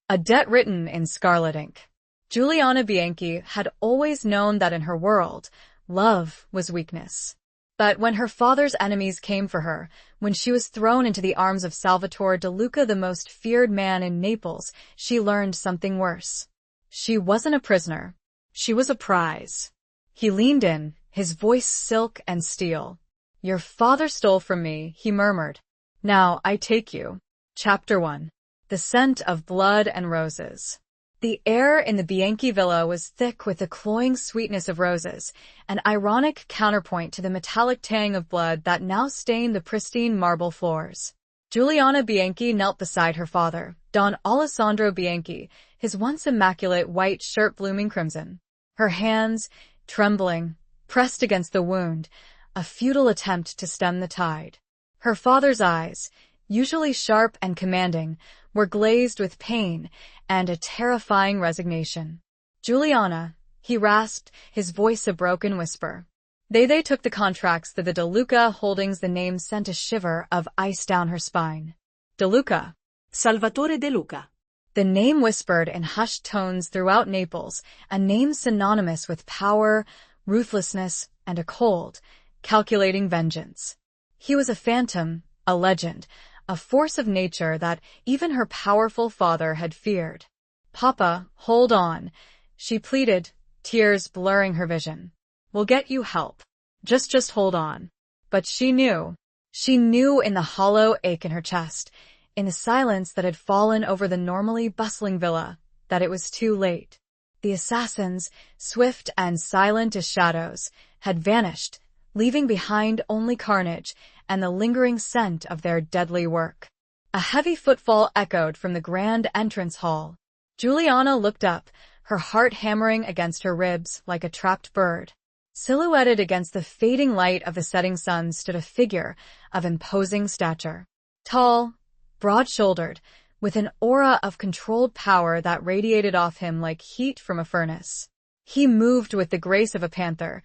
A debt written in scarlet ink. Giuliana Bianchi had always known that in her world, love was weakness. But when her father's enemies came for her, when she was thrown into the arms of Salvatore De Luca, the most feared man in Naples, she learned something worse. She wasn't a prisoner. She was a prize. He leaned in, his voice silk and steel. "Your father stole from me," he murmured. "Now I take you." Chapter 1. The scent of blood and roses. The air in the Bianchi villa was thick with the cloying sweetness of roses, an ironic counterpoint to the metallic tang of blood that now stained the pristine marble floors. Giuliana Bianchi knelt beside her father, Don Alessandro Bianchi, his once immaculate white shirt blooming crimson. Her hands, trembling, pressed against the wound, a futile attempt to stem the tide. Her father's eyes, usually sharp and commanding, were glazed with pain and a terrifying resignation. "Giuliana," he rasped, his voice a broken whisper. They took the contracts that the De Luca holdings. The name sent a shiver of ice down her spine. De Luca. Salvatore De Luca. The name whispered in hushed tones throughout Naples, a name synonymous with power, ruthlessness, and a cold, calculating vengeance. He was a phantom, a legend, a force of nature that even her powerful father had feared. "Papa, hold on," she pleaded, tears blurring her vision. "We'll get you help. Just hold on." But she knew in the hollow ache in her chest, in the silence that had fallen over the normally bustling villa, that it was too late. The assassins, swift and silent as shadows, had vanished, leaving behind only carnage and the lingering scent of their deadly work. A heavy footfall echoed from the grand entrance hall. Giuliana looked up, her heart hammering against her ribs like a trapped bird. Silhouetted against the fading light of the setting sun stood a figure of imposing stature. Tall, broad-shouldered, with an aura of controlled power that radiated off him like heat from a furnace. He moved with the grace of a panther,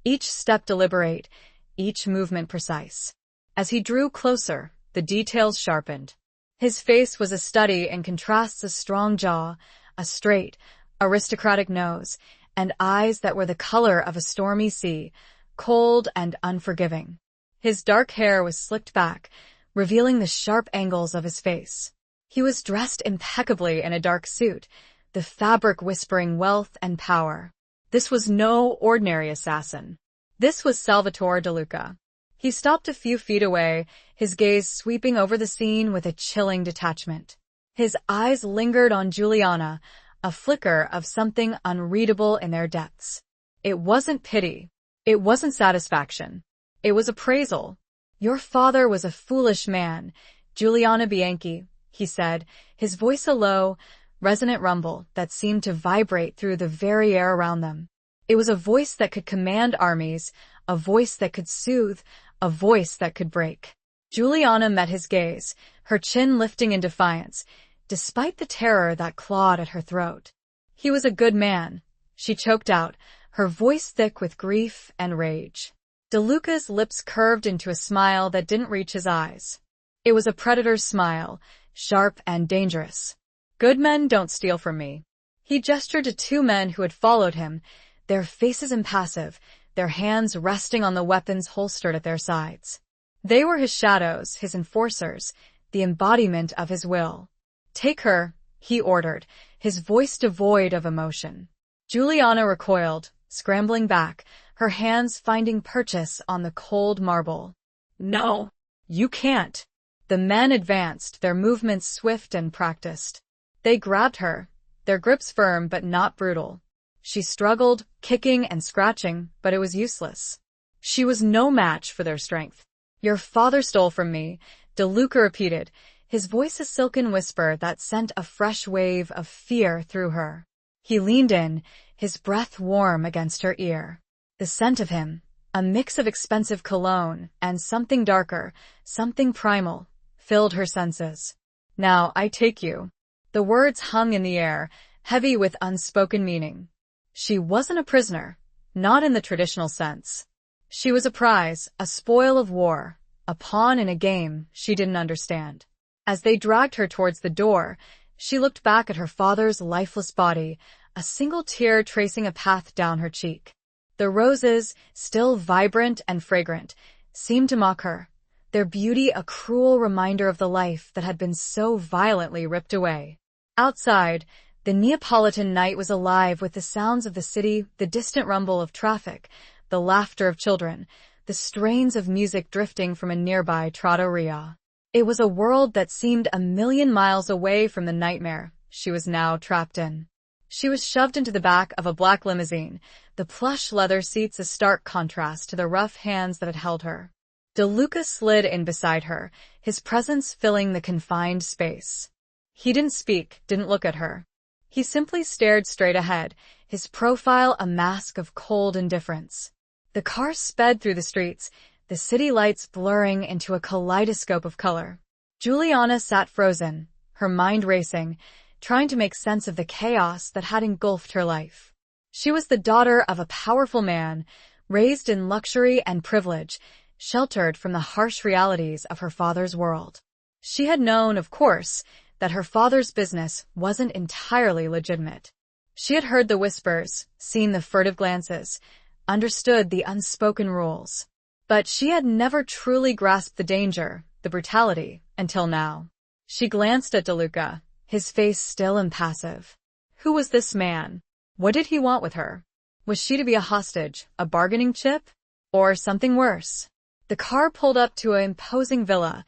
each step deliberate, each movement precise. As he drew closer, the details sharpened. His face was a study in contrasts: a strong jaw, a straight, aristocratic nose, and eyes that were the color of a stormy sea, cold and unforgiving. His dark hair was slicked back, revealing the sharp angles of his face. He was dressed impeccably in a dark suit, the fabric whispering wealth and power. This was no ordinary assassin. This was Salvatore De Luca. He stopped a few feet away, his gaze sweeping over the scene with a chilling detachment. His eyes lingered on Giuliana, a flicker of something unreadable in their depths. It wasn't pity. It wasn't satisfaction. It was appraisal. "Your father was a foolish man, Giuliana Bianchi," he said, his voice a low, resonant rumble that seemed to vibrate through the very air around them. It was a voice that could command armies, a voice that could soothe, a voice that could break. Giuliana met his gaze, her chin lifting in defiance, despite the terror that clawed at her throat. "He was a good man," she choked out, her voice thick with grief and rage. De Luca's lips curved into a smile that didn't reach his eyes. It was a predator's smile, sharp and dangerous. "Good men don't steal from me." He gestured to two men who had followed him, their faces impassive, their hands resting on the weapons holstered at their sides. They were his shadows, his enforcers, the embodiment of his will. "Take her," he ordered, his voice devoid of emotion. Giuliana recoiled, scrambling back, her hands finding purchase on the cold marble. "No, you can't." The men advanced, their movements swift and practiced. They grabbed her, their grips firm but not brutal. She struggled, kicking and scratching, but it was useless. She was no match for their strength. "Your father stole from me," De Luca repeated, his voice a silken whisper that sent a fresh wave of fear through her. He leaned in, his breath warm against her ear. The scent of him, a mix of expensive cologne and something darker, something primal, filled her senses. "Now I take you." The words hung in the air, heavy with unspoken meaning. She wasn't a prisoner, not in the traditional sense. She was a prize, a spoil of war, a pawn in a game she didn't understand. As they dragged her towards the door, She looked back at her father's lifeless body, a single tear tracing a path down her cheek. The roses, still vibrant and fragrant, seemed to mock her, their beauty a cruel reminder of the life that had been so violently ripped away. Outside, the Neapolitan night was alive with the sounds of the city, the distant rumble of traffic, the laughter of children, the strains of music drifting from a nearby trattoria. It was a world that seemed a million miles away from the nightmare she was now trapped in. She was shoved into the back of a black limousine, the plush leather seats a stark contrast to the rough hands that had held her. De Luca slid in beside her, his presence filling the confined space. He didn't speak, didn't look at her. He simply stared straight ahead, his profile a mask of cold indifference. The car sped through the streets, the city lights blurring into a kaleidoscope of color. Juliana sat frozen, her mind racing, trying to make sense of the chaos that had engulfed her life. She was the daughter of a powerful man, raised in luxury and privilege, sheltered from the harsh realities of her father's world. She had known, of course, that her father's business wasn't entirely legitimate. She had heard the whispers, seen the furtive glances, understood the unspoken rules. But she had never truly grasped the danger, the brutality, until now. She glanced at De Luca, his face still impassive. Who was this man? What did he want with her? Was she to be a hostage, a bargaining chip? Or something worse? The car pulled up to an imposing villa,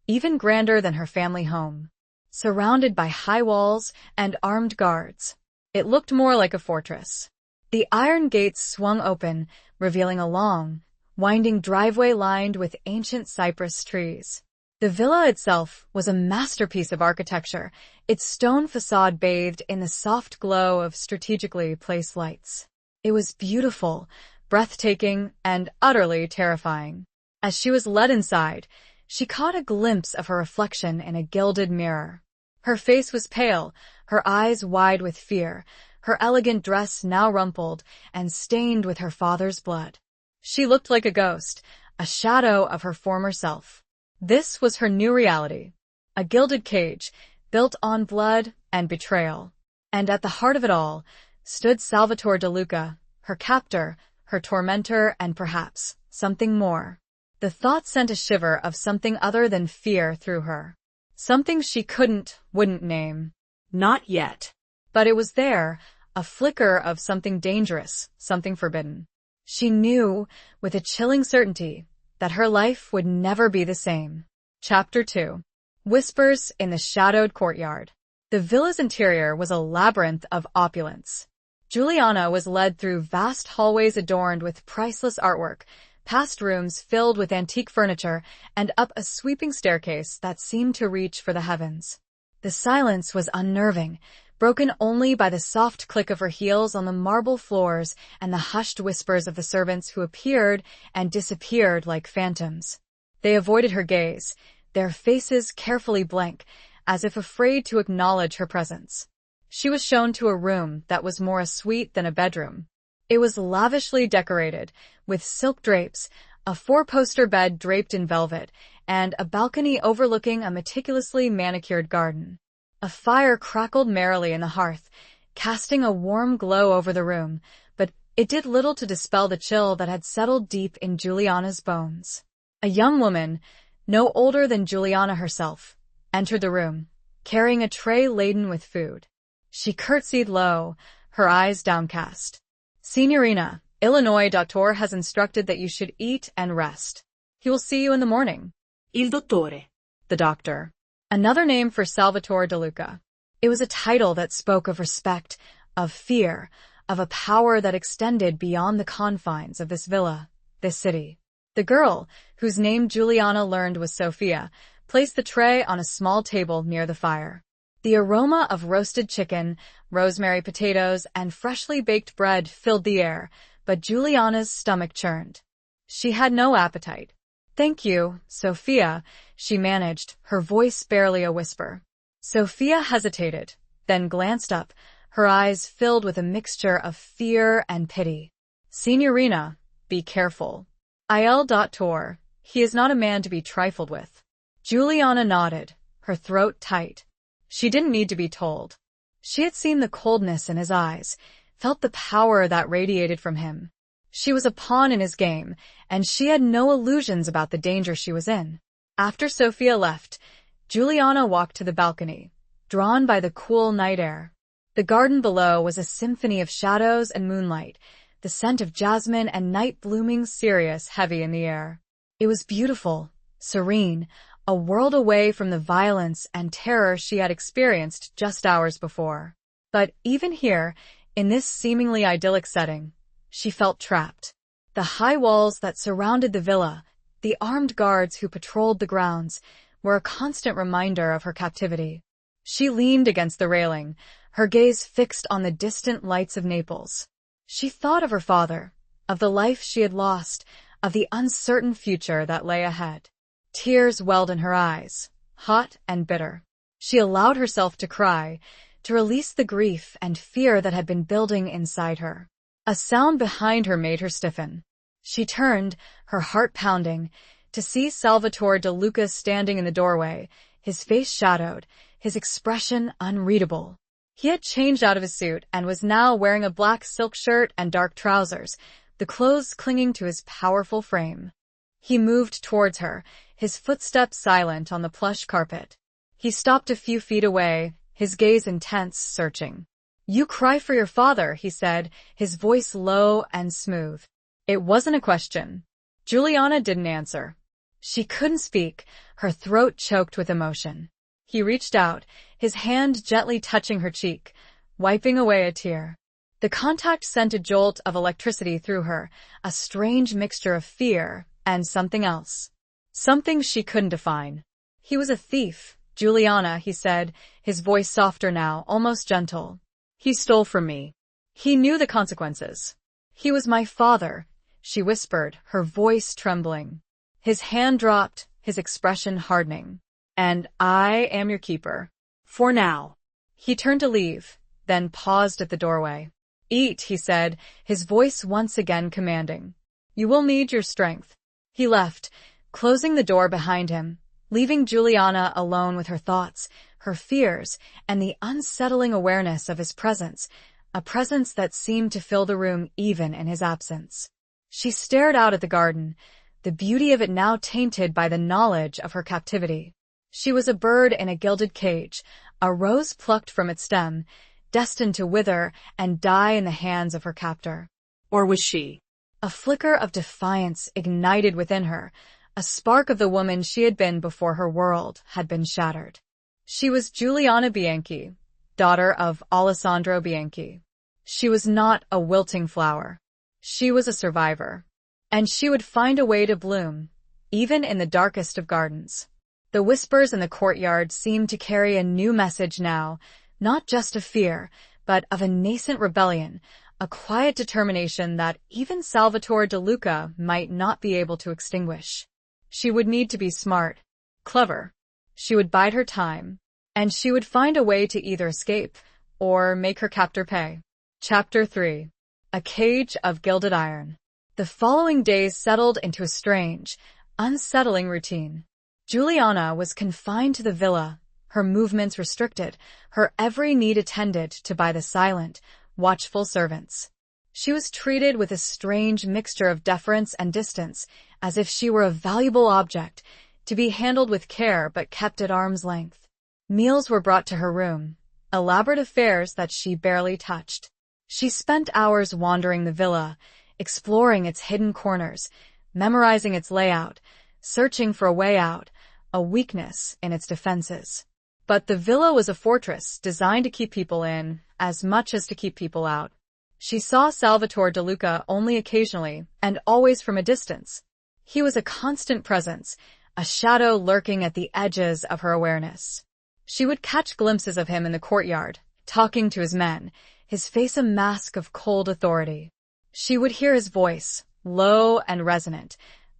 even grander than her family home. Surrounded by high walls and armed guards, it looked more like a fortress. The iron gates swung open, revealing a long, winding driveway lined with ancient cypress trees. The villa itself was a masterpiece of architecture, its stone facade bathed in the soft glow of strategically placed lights. It was beautiful, breathtaking, and utterly terrifying. As she was led inside, she caught a glimpse of her reflection in a gilded mirror. Her face was pale, her eyes wide with fear, her elegant dress now rumpled and stained with her father's blood. She looked like a ghost, a shadow of her former self. This was her new reality, a gilded cage built on blood and betrayal. And at the heart of it all stood Salvatore De Luca, her captor, her tormentor, and perhaps something more. The thought sent a shiver of something other than fear through her. Something she wouldn't name. Not yet. But it was there, a flicker of something dangerous, something forbidden. She knew, with a chilling certainty, that her life would never be the same. Chapter 2. Whispers in the Shadowed Courtyard. The villa's interior was a labyrinth of opulence. Juliana was led through vast hallways adorned with priceless artwork, past rooms filled with antique furniture, and up a sweeping staircase that seemed to reach for the heavens. The silence was unnerving, broken only by the soft click of her heels on the marble floors and the hushed whispers of the servants who appeared and disappeared like phantoms. They avoided her gaze, their faces carefully blank, as if afraid to acknowledge her presence. She was shown to a room that was more a suite than a bedroom. It was lavishly decorated, with silk drapes, a four-poster bed draped in velvet, and a balcony overlooking a meticulously manicured garden. A fire crackled merrily in the hearth, casting a warm glow over the room, but it did little to dispel the chill that had settled deep in Juliana's bones. A young woman, no older than Juliana herself, entered the room, carrying a tray laden with food. She curtsied low, her eyes downcast. "Signorina, Illinois doctor has instructed that you should eat and rest. He will see you in the morning." Il dottore. The doctor. Another name for Salvatore De Luca. It was a title that spoke of respect, of fear, of a power that extended beyond the confines of this villa, this city. The girl, whose name Juliana learned was Sophia, placed the tray on a small table near the fire. The aroma of roasted chicken, rosemary potatoes, and freshly baked bread filled the air, but Juliana's stomach churned. She had no appetite. "Thank you, Sophia," she managed, her voice barely a whisper. Sophia hesitated, then glanced up, her eyes filled with a mixture of fear and pity. "Signorina, be careful. Il dottore, he is not a man to be trifled with." Juliana nodded, her throat tight. She didn't need to be told. She had seen the coldness in his eyes, felt the power that radiated from him. She was a pawn in his game, and she had no illusions about the danger she was in. After Sophia left, Juliana walked to the balcony, drawn by the cool night air. The garden below was a symphony of shadows and moonlight, the scent of jasmine and night-blooming cereus heavy in the air. It was beautiful, serene, a world away from the violence and terror she had experienced just hours before. But even here, in this seemingly idyllic setting, she felt trapped. The high walls that surrounded the villa, the armed guards who patrolled the grounds, were a constant reminder of her captivity. She leaned against the railing, her gaze fixed on the distant lights of Naples. She thought of her father, of the life she had lost, of the uncertain future that lay ahead. Tears welled in her eyes, hot and bitter. She allowed herself to cry, to release the grief and fear that had been building inside her. A sound behind her made her stiffen. She turned, her heart pounding, to see Salvatore De Luca standing in the doorway, his face shadowed, his expression unreadable. He had changed out of his suit and was now wearing a black silk shirt and dark trousers, the clothes clinging to his powerful frame. He moved towards her, his footsteps silent on the plush carpet. He stopped a few feet away, his gaze intense, searching. "You cry for your father," he said, his voice low and smooth. It wasn't a question. Juliana didn't answer. She couldn't speak, her throat choked with emotion. He reached out, his hand gently touching her cheek, wiping away a tear. The contact sent a jolt of electricity through her, a strange mixture of fear and something else. Something she couldn't define. "He was a thief, Juliana," he said, his voice softer now, almost gentle. "He stole from me. He knew the consequences. He was my father," she whispered, her voice trembling. His hand dropped, his expression hardening. "And I am your keeper. For now." He turned to leave, then paused at the doorway. "Eat," he said, his voice once again commanding. "You will need your strength." He left, closing the door behind him, leaving Juliana alone with her thoughts, her fears, and the unsettling awareness of his presence, a presence that seemed to fill the room even in his absence. She stared out at the garden, the beauty of it now tainted by the knowledge of her captivity. She was a bird in a gilded cage, a rose plucked from its stem, destined to wither and die in the hands of her captor. Or was she? A flicker of defiance ignited within her, a spark of the woman she had been before her world had been shattered. She was Giuliana Bianchi, daughter of Alessandro Bianchi. She was not a wilting flower. She was a survivor. And she would find a way to bloom, even in the darkest of gardens. The whispers in the courtyard seemed to carry a new message now, not just of fear, but of a nascent rebellion, a quiet determination that even Salvatore De Luca might not be able to extinguish. She would need to be smart, clever. She would bide her time, and she would find a way to either escape or make her captor pay. Chapter 3. A Cage of Gilded Iron. The following days settled into a strange, unsettling routine. Juliana was confined to the villa, her movements restricted, her every need attended to by the silent, watchful servants. She was treated with a strange mixture of deference and distance, as if she were a valuable object, to be handled with care but kept at arm's length. Meals were brought to her room, elaborate affairs that she barely touched. She spent hours wandering the villa, exploring its hidden corners, memorizing its layout, searching for a way out, a weakness in its defenses. But the villa was a fortress designed to keep people in, as much as to keep people out. She saw Salvatore De Luca only occasionally, and always from a distance. He was a constant presence, a shadow lurking at the edges of her awareness. She would catch glimpses of him in the courtyard, talking to his men, his face a mask of cold authority. She would hear his voice, low and resonant,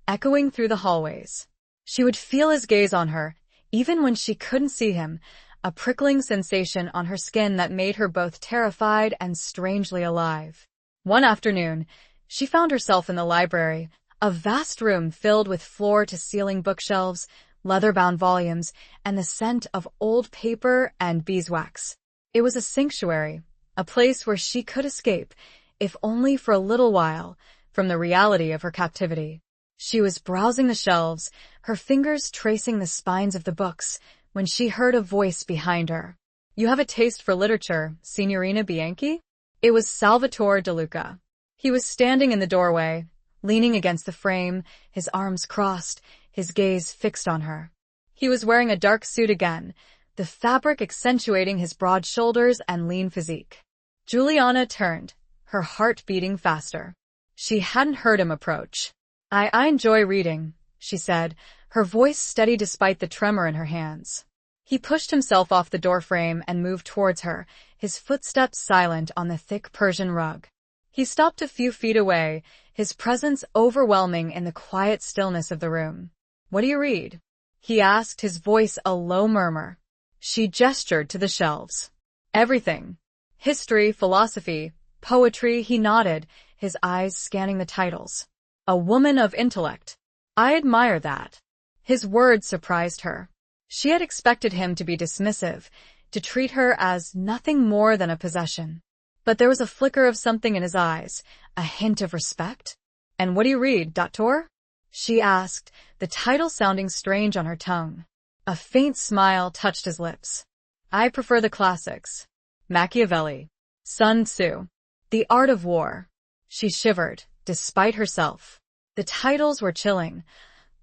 echoing through the hallways. She would feel his gaze on her, even when she couldn't see him, a prickling sensation on her skin that made her both terrified and strangely alive. One afternoon, she found herself in the library, a vast room filled with floor-to-ceiling bookshelves, leather-bound volumes, and the scent of old paper and beeswax. It was a sanctuary, a place where she could escape, if only for a little while, from the reality of her captivity. She was browsing the shelves, her fingers tracing the spines of the books, when she heard a voice behind her. "You have a taste for literature, Signorina Bianchi?" It was Salvatore De Luca. He was standing in the doorway, leaning against the frame, his arms crossed, his gaze fixed on her. He was wearing a dark suit again, the fabric accentuating his broad shoulders and lean physique. Juliana turned, her heart beating faster. She hadn't heard him approach. I enjoy reading," she said, her voice steady despite the tremor in her hands. He pushed himself off the doorframe and moved towards her, his footsteps silent on the thick Persian rug. He stopped a few feet away, his presence overwhelming in the quiet stillness of the room. "What do you read?" he asked, his voice a low murmur. She gestured to the shelves. "Everything. History, philosophy, poetry," he nodded, his eyes scanning the titles. "A woman of intellect. I admire that." His words surprised her. She had expected him to be dismissive, to treat her as nothing more than a possession. But there was a flicker of something in his eyes, a hint of respect. "And what do you read, Doctor?" she asked, the title sounding strange on her tongue. A faint smile touched his lips. "I prefer the classics. Machiavelli, Sun Tzu, The Art of War." She shivered, despite herself. The titles were chilling,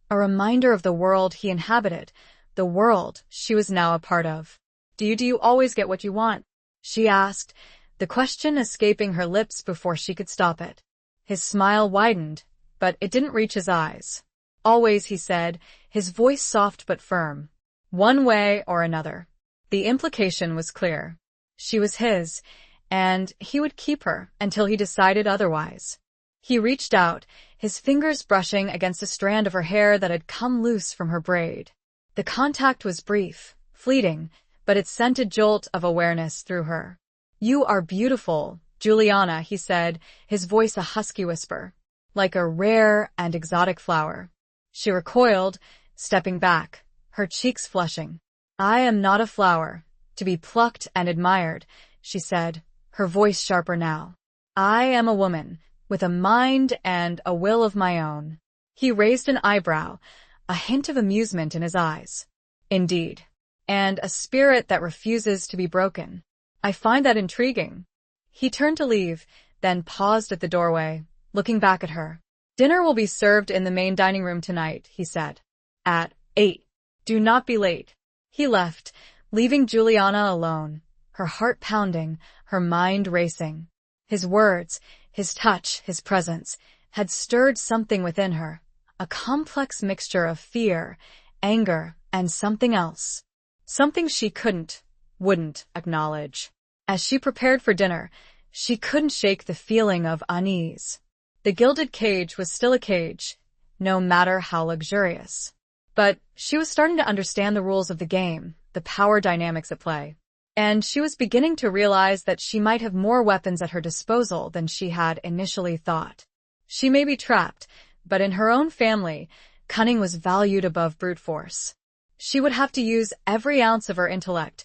a reminder of the world he inhabited, the world she was now a part of. Do you always get what you want?" she asked, the question escaping her lips before she could stop it. His smile widened, but it didn't reach his eyes. "Always," he said, his voice soft but firm. "One way or another." The implication was clear. She was his, and he would keep her until he decided otherwise. He reached out, his fingers brushing against a strand of her hair that had come loose from her braid. The contact was brief, fleeting, but it sent a jolt of awareness through her. "You are beautiful, Juliana," he said, his voice a husky whisper, "like a rare and exotic flower." She recoiled, stepping back, her cheeks flushing. "I am not a flower, to be plucked and admired," she said, her voice sharper now. "I am a woman, with a mind and a will of my own." He raised an eyebrow, a hint of amusement in his eyes. "Indeed. And a spirit that refuses to be broken. I find that intriguing." He turned to leave, then paused at the doorway, looking back at her. "Dinner will be served in the main dining room tonight," he said. "At 8. Do not be late." He left, leaving Juliana alone, her heart pounding, her mind racing. His words, his touch, his presence, had stirred something within her, a complex mixture of fear, anger, and something else. Something she wouldn't acknowledge. As she prepared for dinner, she couldn't shake the feeling of unease. The gilded cage was still a cage, no matter how luxurious. But she was starting to understand the rules of the game, the power dynamics at play. And she was beginning to realize that she might have more weapons at her disposal than she had initially thought. She may be trapped, but in her own family, cunning was valued above brute force. She would have to use every ounce of her intellect,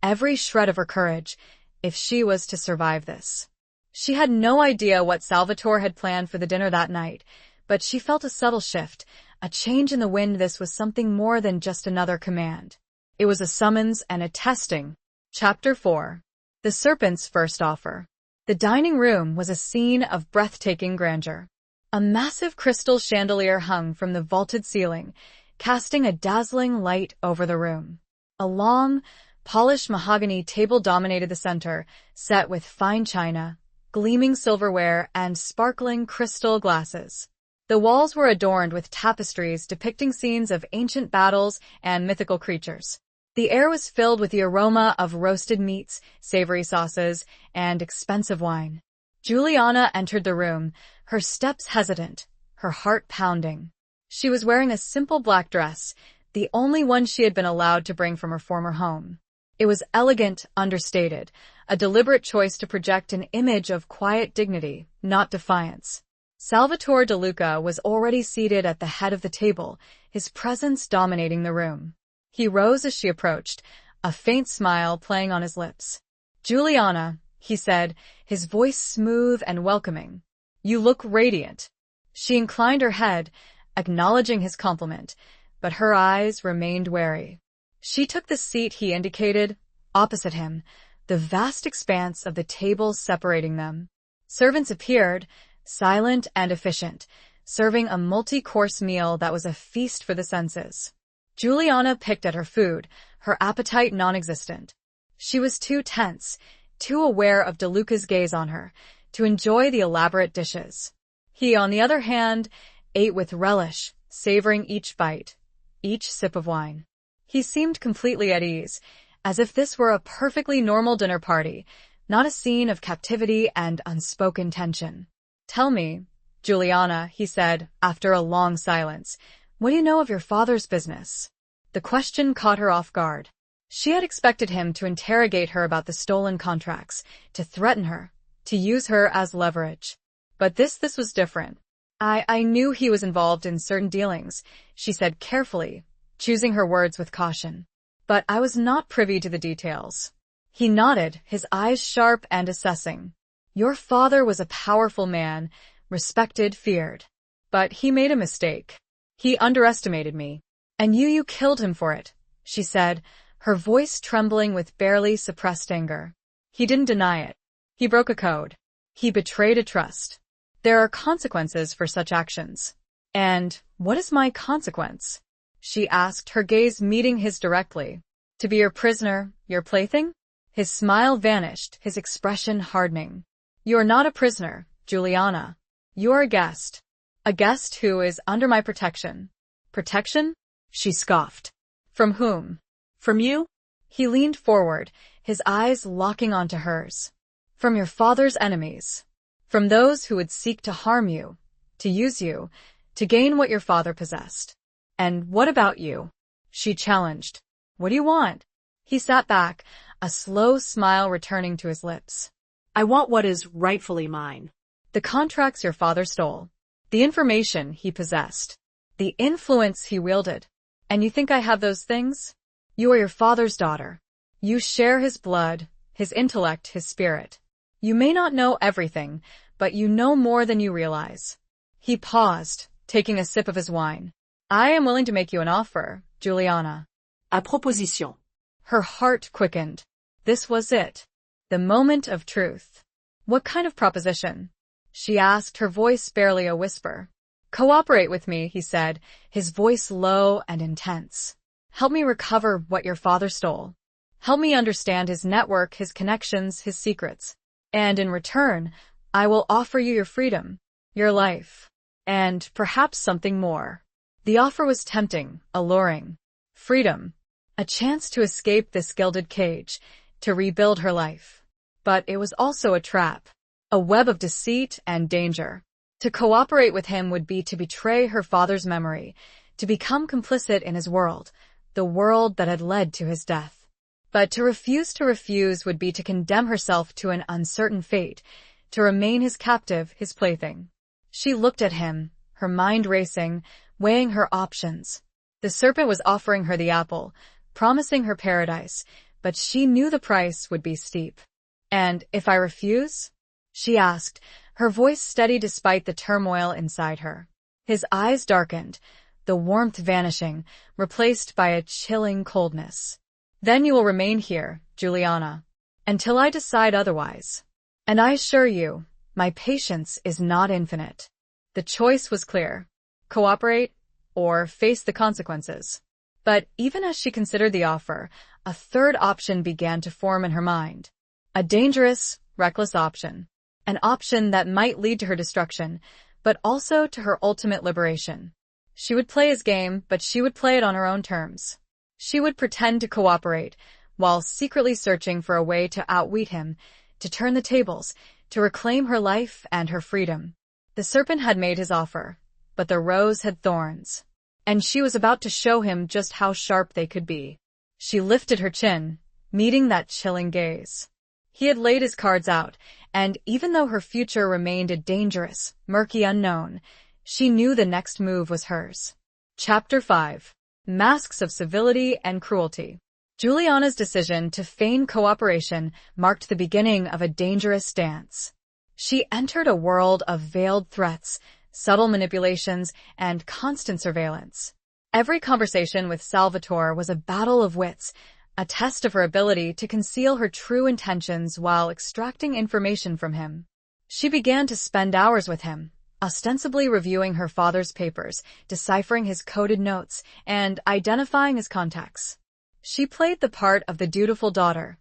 every shred of her courage, if she was to survive this. She had no idea what Salvatore had planned for the dinner that night, but she felt a subtle shift, a change in the wind. This was something more than just another command. It was a summons and a testing. Chapter 4. The Serpent's First Offer. The dining room was a scene of breathtaking grandeur. A massive crystal chandelier hung from the vaulted ceiling, casting a dazzling light over the room. A long, polished mahogany table dominated the center, set with fine china, gleaming silverware, and sparkling crystal glasses. The walls were adorned with tapestries depicting scenes of ancient battles and mythical creatures. The air was filled with the aroma of roasted meats, savory sauces, and expensive wine. Juliana entered the room, her steps hesitant, her heart pounding. She was wearing a simple black dress, the only one she had been allowed to bring from her former home. It was elegant, understated, a deliberate choice to project an image of quiet dignity, not defiance. Salvatore De Luca was already seated at the head of the table, his presence dominating the room. He rose as she approached, a faint smile playing on his lips. "Juliana," he said, his voice smooth and welcoming. "You look radiant." She inclined her head, acknowledging his compliment, but her eyes remained wary. She took the seat he indicated, opposite him, the vast expanse of the table separating them. Servants appeared, silent and efficient, serving a multi-course meal that was a feast for the senses. Juliana picked at her food, her appetite non-existent. She was too tense, too aware of DeLuca's gaze on her, to enjoy the elaborate dishes. He, on the other hand, ate with relish, savoring each bite, each sip of wine. He seemed completely at ease, as if this were a perfectly normal dinner party, not a scene of captivity and unspoken tension. "Tell me, Juliana," he said, after a long silence, "what do you know of your father's business?" The question caught her off guard. She had expected him to interrogate her about the stolen contracts, to threaten her, to use her as leverage. But this was different. I knew he was involved in certain dealings," she said carefully, choosing her words with caution. "But I was not privy to the details." He nodded, his eyes sharp and assessing. "Your father was a powerful man, respected, feared. But he made a mistake. He underestimated me. And you killed him for it," she said, her voice trembling with barely suppressed anger. "He didn't deny it. He broke a code. He betrayed a trust. There are consequences for such actions." "And what is my consequence?" she asked, her gaze meeting his directly. "To be your prisoner, your plaything?" His smile vanished, his expression hardening. "You are not a prisoner, Juliana. You are a guest. A guest who is under my protection." "Protection?" she scoffed. "From whom?" "From you?" He leaned forward, his eyes locking onto hers. "From your father's enemies. From those who would seek to harm you, to use you, to gain what your father possessed." "And what about you?" she challenged. "What do you want?" He sat back, a slow smile returning to his lips. "I want what is rightfully mine." "The contracts your father stole. The information he possessed. The influence he wielded. And you think I have those things? You are your father's daughter. You share his blood, his intellect, his spirit. You may not know everything, but you know more than you realize." He paused, taking a sip of his wine. "I am willing to make you an offer, Juliana." "A proposition." Her heart quickened. This was it. The moment of truth. "What kind of proposition?" she asked, her voice barely a whisper. "Cooperate with me," he said, his voice low and intense. "Help me recover what your father stole. Help me understand his network, his connections, his secrets. And in return, I will offer you your freedom, your life, and perhaps something more." The offer was tempting, alluring. Freedom. A chance to escape this gilded cage, to rebuild her life. But it was also a trap. A web of deceit and danger. To cooperate with him would be to betray her father's memory, to become complicit in his world, the world that had led to his death. But to refuse would be to condemn herself to an uncertain fate, to remain his captive, his plaything. She looked at him, her mind racing, weighing her options. The serpent was offering her the apple, promising her paradise, but she knew the price would be steep. "And if I refuse?" she asked, her voice steady despite the turmoil inside her. His eyes darkened, the warmth vanishing, replaced by a chilling coldness. "Then you will remain here, Juliana, until I decide otherwise. And I assure you, my patience is not infinite." The choice was clear. Cooperate, or face the consequences. But even as she considered the offer, a third option began to form in her mind. A dangerous, reckless option. An option that might lead to her destruction, but also to her ultimate liberation. She would play his game, but she would play it on her own terms. She would pretend to cooperate, while secretly searching for a way to outwit him, to turn the tables, to reclaim her life and her freedom. The serpent had made his offer, but the rose had thorns. And she was about to show him just how sharp they could be. She lifted her chin, meeting that chilling gaze. He had laid his cards out, and even though her future remained a dangerous, murky unknown, she knew the next move was hers. Chapter 5. Masks of Civility and Cruelty. Juliana's decision to feign cooperation marked the beginning of a dangerous dance. She entered a world of veiled threats, subtle manipulations, and constant surveillance. Every conversation with Salvatore was a battle of wits, a test of her ability to conceal her true intentions while extracting information from him. She began to spend hours with him, ostensibly reviewing her father's papers, deciphering his coded notes, and identifying his contacts. She played the part of the dutiful daughter,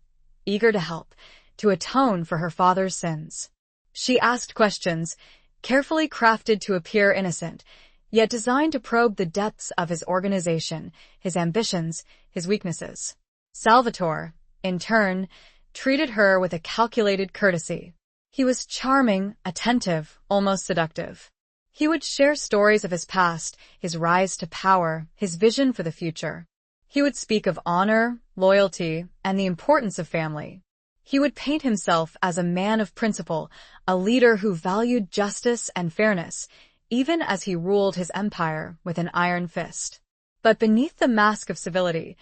eager to help, to atone for her father's sins. She asked questions, carefully crafted to appear innocent, yet designed to probe the depths of his organization, his ambitions, his weaknesses. Salvatore, in turn, treated her with a calculated courtesy. He was charming, attentive, almost seductive. He would share stories of his past, his rise to power, his vision for the future. He would speak of honor, loyalty, and the importance of family. He would paint himself as a man of principle, a leader who valued justice and fairness, even as he ruled his empire with an iron fist. But beneath the mask of civility,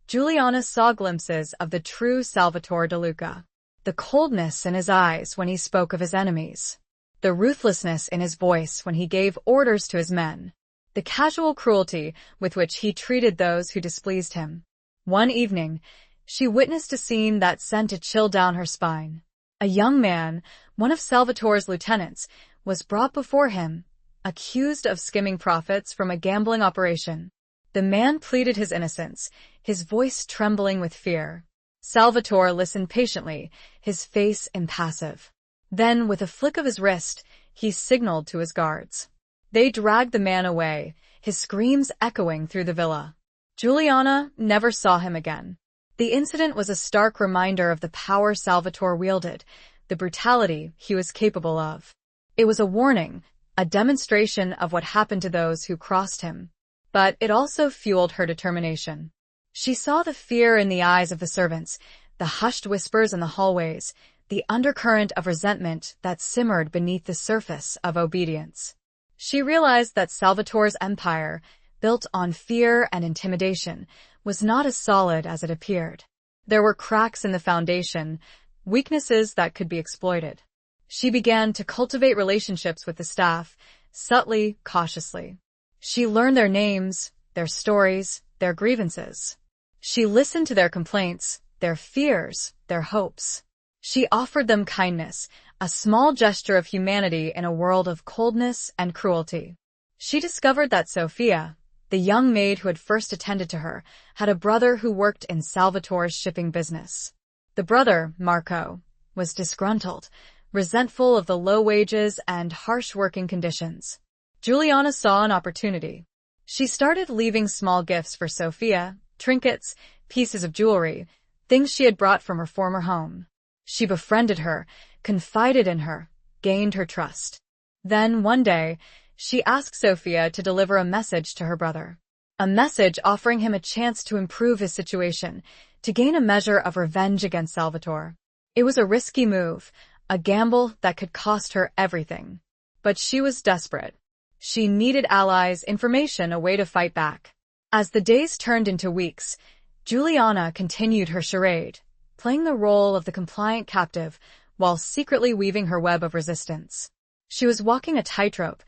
Juliana saw glimpses of the true Salvatore De Luca. The coldness in his eyes when he spoke of his enemies. The ruthlessness in his voice when he gave orders to his men. The casual cruelty with which he treated those who displeased him. One evening, she witnessed a scene that sent a chill down her spine. A young man, one of Salvatore's lieutenants, was brought before him, accused of skimming profits from a gambling operation. The man pleaded his innocence, his voice trembling with fear. Salvatore listened patiently, his face impassive. Then, with a flick of his wrist, he signaled to his guards. They dragged the man away, his screams echoing through the villa. Juliana never saw him again. The incident was a stark reminder of the power Salvatore wielded, the brutality he was capable of. It was a warning, a demonstration of what happened to those who crossed him. But it also fueled her determination. She saw the fear in the eyes of the servants, the hushed whispers in the hallways, the undercurrent of resentment that simmered beneath the surface of obedience. She realized that Salvatore's empire, built on fear and intimidation, was not as solid as it appeared. There were cracks in the foundation, weaknesses that could be exploited. She began to cultivate relationships with the staff, subtly, cautiously. She learned their names, their stories, their grievances. She listened to their complaints, their fears, their hopes. She offered them kindness, a small gesture of humanity in a world of coldness and cruelty. She discovered that Sofia, the young maid who had first attended to her, had a brother who worked in Salvatore's shipping business. The brother, Marco, was disgruntled, resentful of the low wages and harsh working conditions. Juliana saw an opportunity. She started leaving small gifts for Sofia, trinkets, pieces of jewelry, things she had brought from her former home. She befriended her, confided in her, gained her trust. Then, one day, she asked Sofia to deliver a message to her brother. A message offering him a chance to improve his situation, to gain a measure of revenge against Salvatore. It was a risky move, a gamble that could cost her everything. But she was desperate. She needed allies, information, a way to fight back. As the days turned into weeks, Juliana continued her charade, playing the role of the compliant captive while secretly weaving her web of resistance. She was walking a tightrope,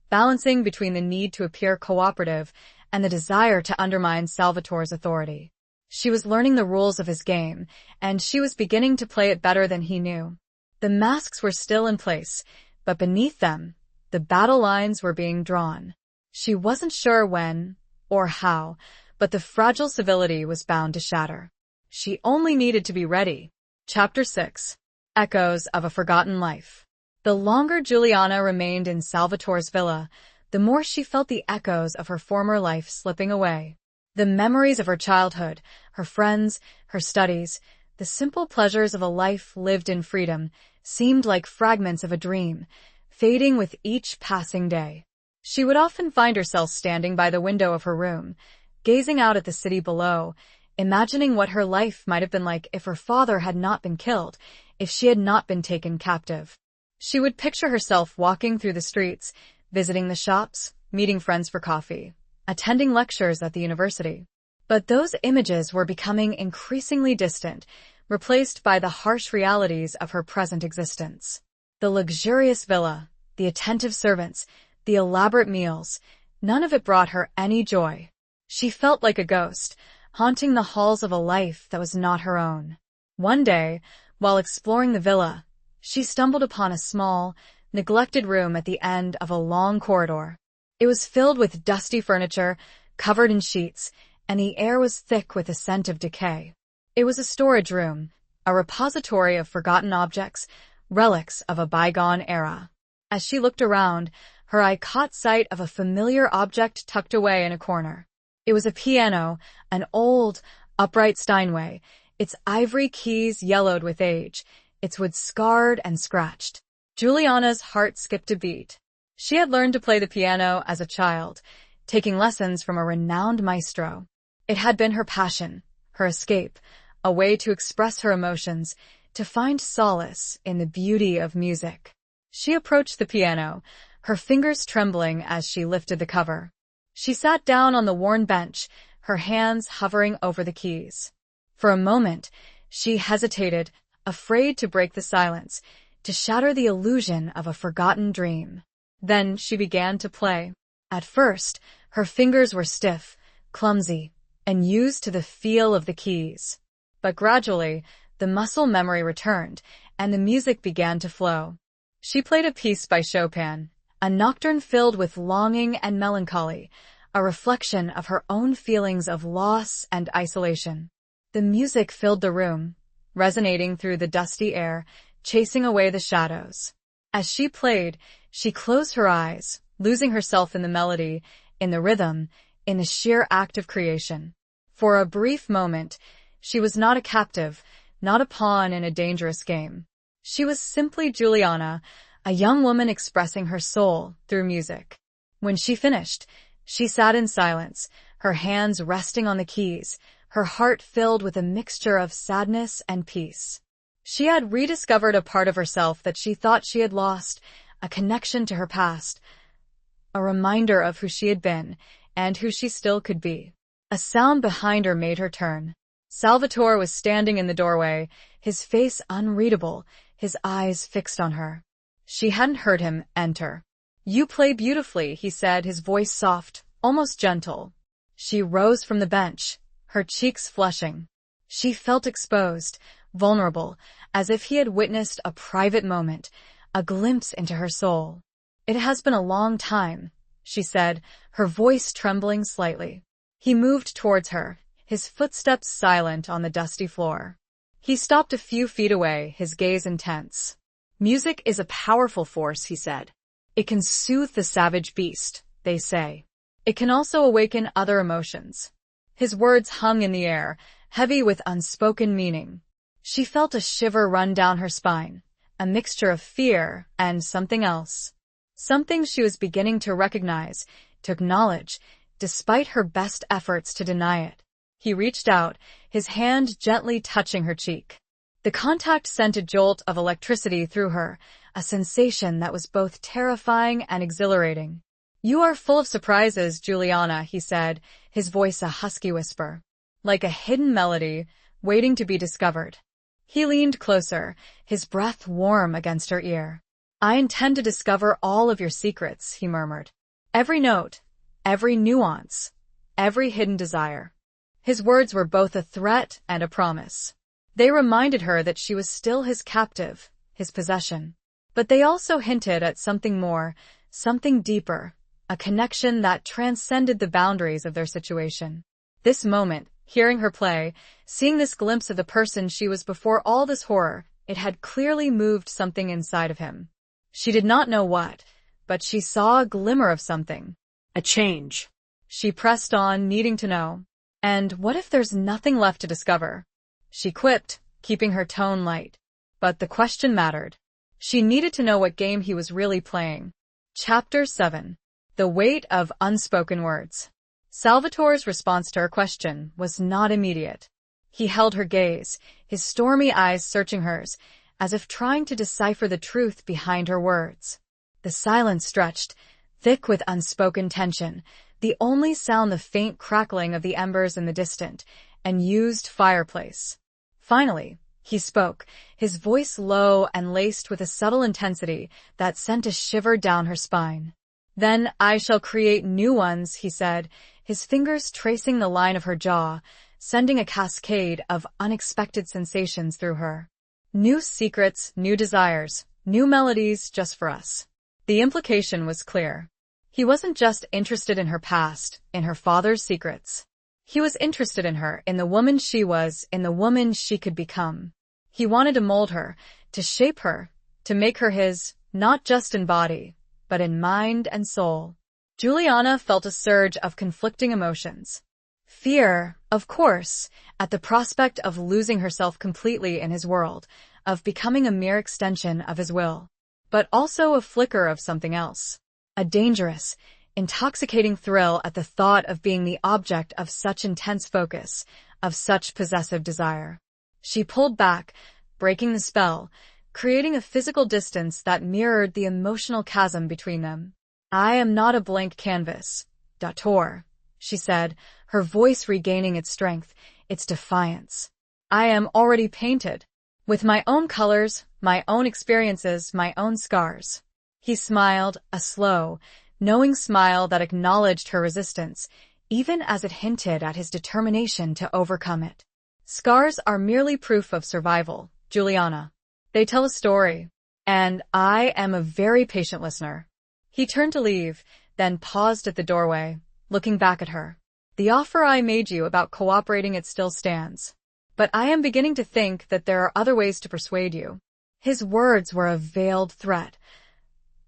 balancing between the need to appear cooperative and the desire to undermine Salvatore's authority. She was learning the rules of his game, and she was beginning to play it better than he knew. The masks were still in place, but beneath them, the battle lines were being drawn. She wasn't sure when or how, but the fragile civility was bound to shatter. She only needed to be ready. Chapter 6. Echoes of a Forgotten Life. The longer Juliana remained in Salvatore's villa, the more she felt the echoes of her former life slipping away. The memories of her childhood, her friends, her studies, the simple pleasures of a life lived in freedom, seemed like fragments of a dream, fading with each passing day. She would often find herself standing by the window of her room, gazing out at the city below, imagining what her life might have been like if her father had not been killed, if she had not been taken captive. She would picture herself walking through the streets, visiting the shops, meeting friends for coffee, attending lectures at the university. But those images were becoming increasingly distant, replaced by the harsh realities of her present existence. The luxurious villa, the attentive servants, the elaborate meals, none of it brought her any joy. She felt like a ghost, haunting the halls of a life that was not her own. One day, while exploring the villa, she stumbled upon a small, neglected room at the end of a long corridor. It was filled with dusty furniture, covered in sheets, and the air was thick with the scent of decay. It was a storage room, a repository of forgotten objects, relics of a bygone era. As she looked around, her eye caught sight of a familiar object tucked away in a corner. It was a piano, an old, upright Steinway, its ivory keys yellowed with age, its wood scarred and scratched. Juliana's heart skipped a beat. She had learned to play the piano as a child, taking lessons from a renowned maestro. It had been her passion, her escape, a way to express her emotions, to find solace in the beauty of music. She approached the piano, her fingers trembling as she lifted the cover. She sat down on the worn bench, her hands hovering over the keys. For a moment, she hesitated, afraid to break the silence, to shatter the illusion of a forgotten dream. Then she began to play. At first, her fingers were stiff, clumsy, and used to the feel of the keys. But gradually, the muscle memory returned, and the music began to flow. She played a piece by Chopin, a nocturne filled with longing and melancholy, a reflection of her own feelings of loss and isolation. The music filled the room, resonating through the dusty air, chasing away the shadows. As she played, she closed her eyes, losing herself in the melody, in the rhythm, in the sheer act of creation. For a brief moment, she was not a captive, not a pawn in a dangerous game. She was simply Juliana, a young woman expressing her soul through music. When she finished, she sat in silence, her hands resting on the keys, her heart filled with a mixture of sadness and peace. She had rediscovered a part of herself that she thought she had lost, a connection to her past, a reminder of who she had been and who she still could be. A sound behind her made her turn. Salvatore was standing in the doorway, his face unreadable, his eyes fixed on her. She hadn't heard him enter. "You play beautifully," he said, his voice soft, almost gentle. She rose from the bench, her cheeks flushing. She felt exposed, vulnerable, as if he had witnessed a private moment, a glimpse into her soul. "It has been a long time," she said, her voice trembling slightly. He moved towards her, his footsteps silent on the dusty floor. He stopped a few feet away, his gaze intense. "Music is a powerful force," he said. "It can soothe the savage beast, they say. It can also awaken other emotions." His words hung in the air, heavy with unspoken meaning. She felt a shiver run down her spine, a mixture of fear and something else. Something she was beginning to recognize, to acknowledge, despite her best efforts to deny it. He reached out, his hand gently touching her cheek. The contact sent a jolt of electricity through her, a sensation that was both terrifying and exhilarating. "You are full of surprises, Juliana," he said, his voice a husky whisper, like a hidden melody waiting to be discovered. He leaned closer, his breath warm against her ear. "I intend to discover all of your secrets," he murmured. "Every note, every nuance, every hidden desire." His words were both a threat and a promise. They reminded her that she was still his captive, his possession. But they also hinted at something more, something deeper, a connection that transcended the boundaries of their situation. This moment, hearing her play, seeing this glimpse of the person she was before all this horror, it had clearly moved something inside of him. She did not know what, but she saw a glimmer of something. A change. She pressed on, needing to know. "And what if there's nothing left to discover?" She quipped, keeping her tone light. But the question mattered. She needed to know what game he was really playing. Chapter 7. The Weight of Unspoken Words. Salvatore's response to her question was not immediate. He held her gaze, his stormy eyes searching hers, as if trying to decipher the truth behind her words. The silence stretched, thick with unspoken tension, the only sound the faint crackling of the embers in the distant and used fireplace. Finally, he spoke, his voice low and laced with a subtle intensity that sent a shiver down her spine. "Then I shall create new ones," he said, his fingers tracing the line of her jaw, sending a cascade of unexpected sensations through her. "New secrets, new desires, new melodies just for us." The implication was clear. He wasn't just interested in her past, in her father's secrets. He was interested in her, in the woman she was, in the woman she could become. He wanted to mold her, to shape her, to make her his, not just in body, but in mind and soul. Juliana felt a surge of conflicting emotions. Fear, of course, at the prospect of losing herself completely in his world, of becoming a mere extension of his will. But also a flicker of something else. A dangerous, intoxicating thrill at the thought of being the object of such intense focus, of such possessive desire. She pulled back, breaking the spell, creating a physical distance that mirrored the emotional chasm between them. "I am not a blank canvas, Dator," she said, her voice regaining its strength, its defiance. "I am already painted, with my own colors, my own experiences, my own scars." He smiled, a slow, knowing smile that acknowledged her resistance, even as it hinted at his determination to overcome it. "Scars are merely proof of survival, Juliana. They tell a story, and I am a very patient listener." He turned to leave, then paused at the doorway, looking back at her. "The offer I made you about cooperating, it still stands. But I am beginning to think that there are other ways to persuade you." His words were a veiled threat,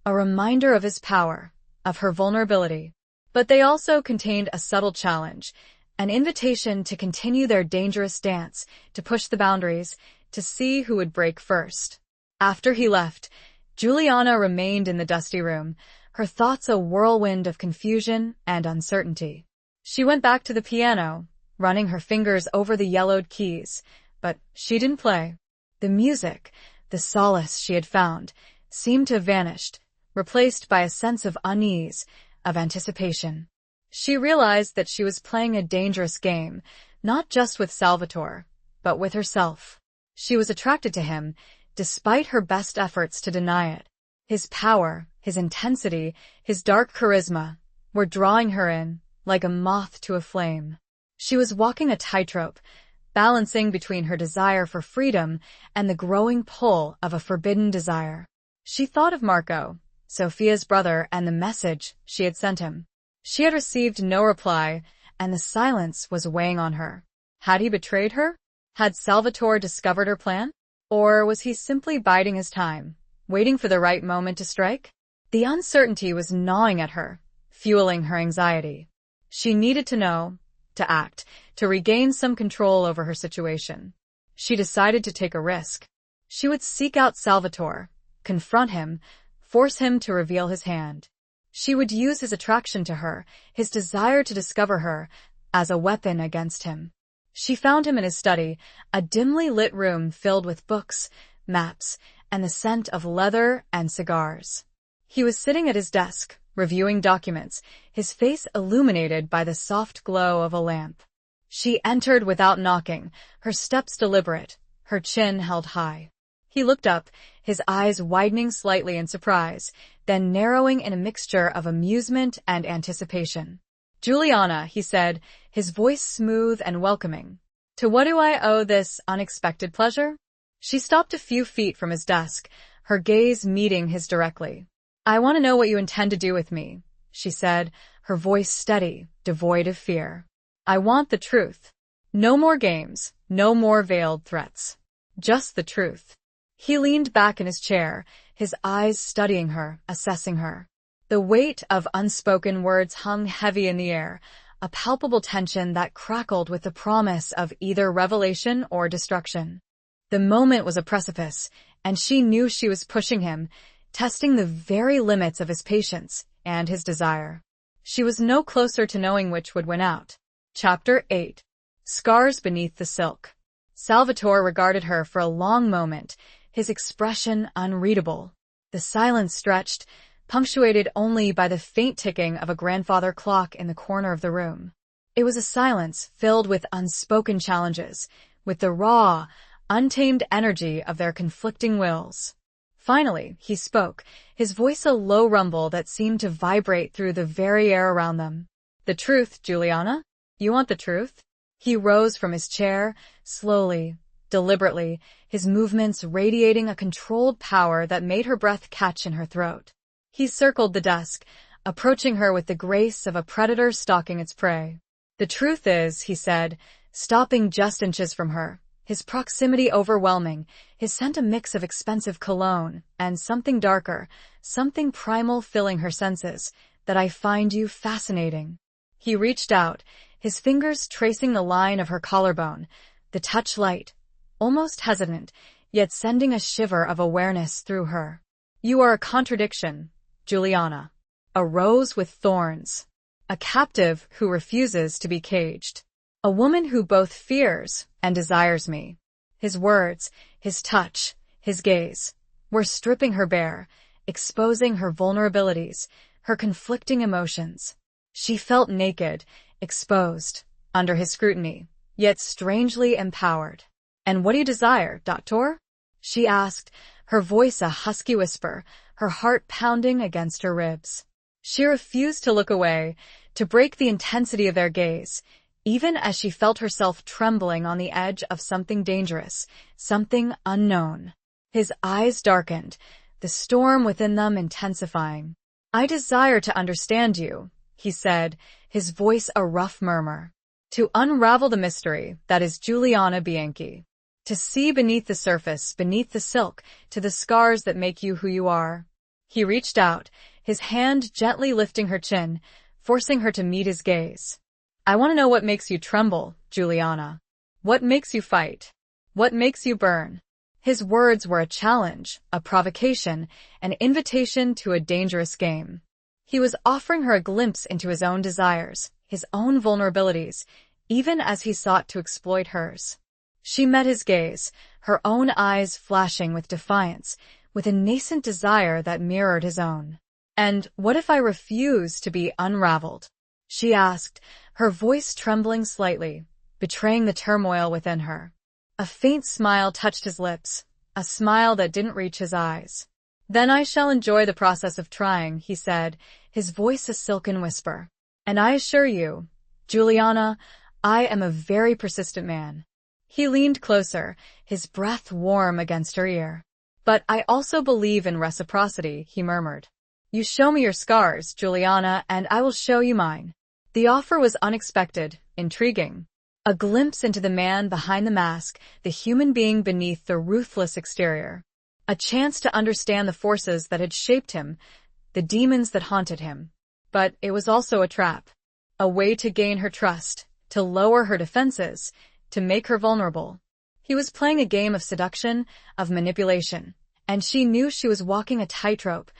a reminder of his power, of her vulnerability. But they also contained a subtle challenge, an invitation to continue their dangerous dance, to push the boundaries, to see who would break first. After he left, Juliana remained in the dusty room, her thoughts a whirlwind of confusion and uncertainty. She went back to the piano, running her fingers over the yellowed keys, but she didn't play. The music, the solace she had found, seemed to have vanished, replaced by a sense of unease, of anticipation. She realized that she was playing a dangerous game, not just with Salvatore, but with herself. She was attracted to him, despite her best efforts to deny it. His power, his intensity, his dark charisma were drawing her in, like a moth to a flame. She was walking a tightrope, balancing between her desire for freedom and the growing pull of a forbidden desire. She thought of Marco, Sophia's brother, and the message she had sent him. She had received no reply, and the silence was weighing on her. Had he betrayed her? Had Salvatore discovered her plan? Or was he simply biding his time, waiting for the right moment to strike? The uncertainty was gnawing at her, fueling her anxiety. She needed to know, to act, to regain some control over her situation. She decided to take a risk. She would seek out Salvatore, confront him, force him to reveal his hand. She would use his attraction to her, his desire to discover her, as a weapon against him. She found him in his study, a dimly lit room filled with books, maps, and the scent of leather and cigars. He was sitting at his desk, reviewing documents, his face illuminated by the soft glow of a lamp. She entered without knocking, her steps deliberate, her chin held high. He looked up, his eyes widening slightly in surprise, then narrowing in a mixture of amusement and anticipation. "Juliana," he said, his voice smooth and welcoming. "To what do I owe this unexpected pleasure?" She stopped a few feet from his desk, her gaze meeting his directly. "I want to know what you intend to do with me," she said, her voice steady, devoid of fear. "I want the truth. No more games, no more veiled threats. Just the truth." He leaned back in his chair, his eyes studying her, assessing her. The weight of unspoken words hung heavy in the air, a palpable tension that crackled with the promise of either revelation or destruction. The moment was a precipice, and she knew she was pushing him, testing the very limits of his patience and his desire. She was no closer to knowing which would win out. Chapter 8. Scars Beneath the Silk. Salvatore regarded her for a long moment, his expression unreadable. The silence stretched, punctuated only by the faint ticking of a grandfather clock in the corner of the room. It was a silence filled with unspoken challenges, with the raw, untamed energy of their conflicting wills. Finally, he spoke, his voice a low rumble that seemed to vibrate through the very air around them. "The truth, Juliana? You want the truth?" He rose from his chair, slowly, deliberately, his movements radiating a controlled power that made her breath catch in her throat. He circled the desk, approaching her with the grace of a predator stalking its prey. "The truth is," he said, stopping just inches from her, his proximity overwhelming, his scent a mix of expensive cologne and something darker, something primal filling her senses, "that I find you fascinating." He reached out, his fingers tracing the line of her collarbone, the touch light, almost hesitant, yet sending a shiver of awareness through her. "You are a contradiction, Juliana. A rose with thorns. A captive who refuses to be caged. A woman who both fears and desires me." His words, his touch, his gaze, were stripping her bare, exposing her vulnerabilities, her conflicting emotions. She felt naked, exposed, under his scrutiny, yet strangely empowered. "And what do you desire, Doctor?" she asked, her voice a husky whisper, her heart pounding against her ribs. She refused to look away, to break the intensity of their gaze, even as she felt herself trembling on the edge of something dangerous, something unknown. His eyes darkened, the storm within them intensifying. "I desire to understand you," he said, his voice a rough murmur. "To unravel the mystery that is Juliana Bianchi. To see beneath the surface, beneath the silk, to the scars that make you who you are." He reached out, his hand gently lifting her chin, forcing her to meet his gaze. "I want to know what makes you tremble, Juliana. What makes you fight? What makes you burn?" His words were a challenge, a provocation, an invitation to a dangerous game. He was offering her a glimpse into his own desires, his own vulnerabilities, even as he sought to exploit hers. She met his gaze, her own eyes flashing with defiance, with a nascent desire that mirrored his own. "And what if I refuse to be unraveled?" she asked, her voice trembling slightly, betraying the turmoil within her. A faint smile touched his lips, a smile that didn't reach his eyes. "Then I shall enjoy the process of trying," he said, his voice a silken whisper. "And I assure you, Juliana, I am a very persistent man." He leaned closer, his breath warm against her ear. "But I also believe in reciprocity," he murmured. "You show me your scars, Juliana, and I will show you mine." The offer was unexpected, intriguing. A glimpse into the man behind the mask, the human being beneath the ruthless exterior. A chance to understand the forces that had shaped him, the demons that haunted him. But it was also a trap. A way to gain her trust, to lower her defenses, to make her vulnerable. He was playing a game of seduction, of manipulation, and she knew she was walking a tightrope,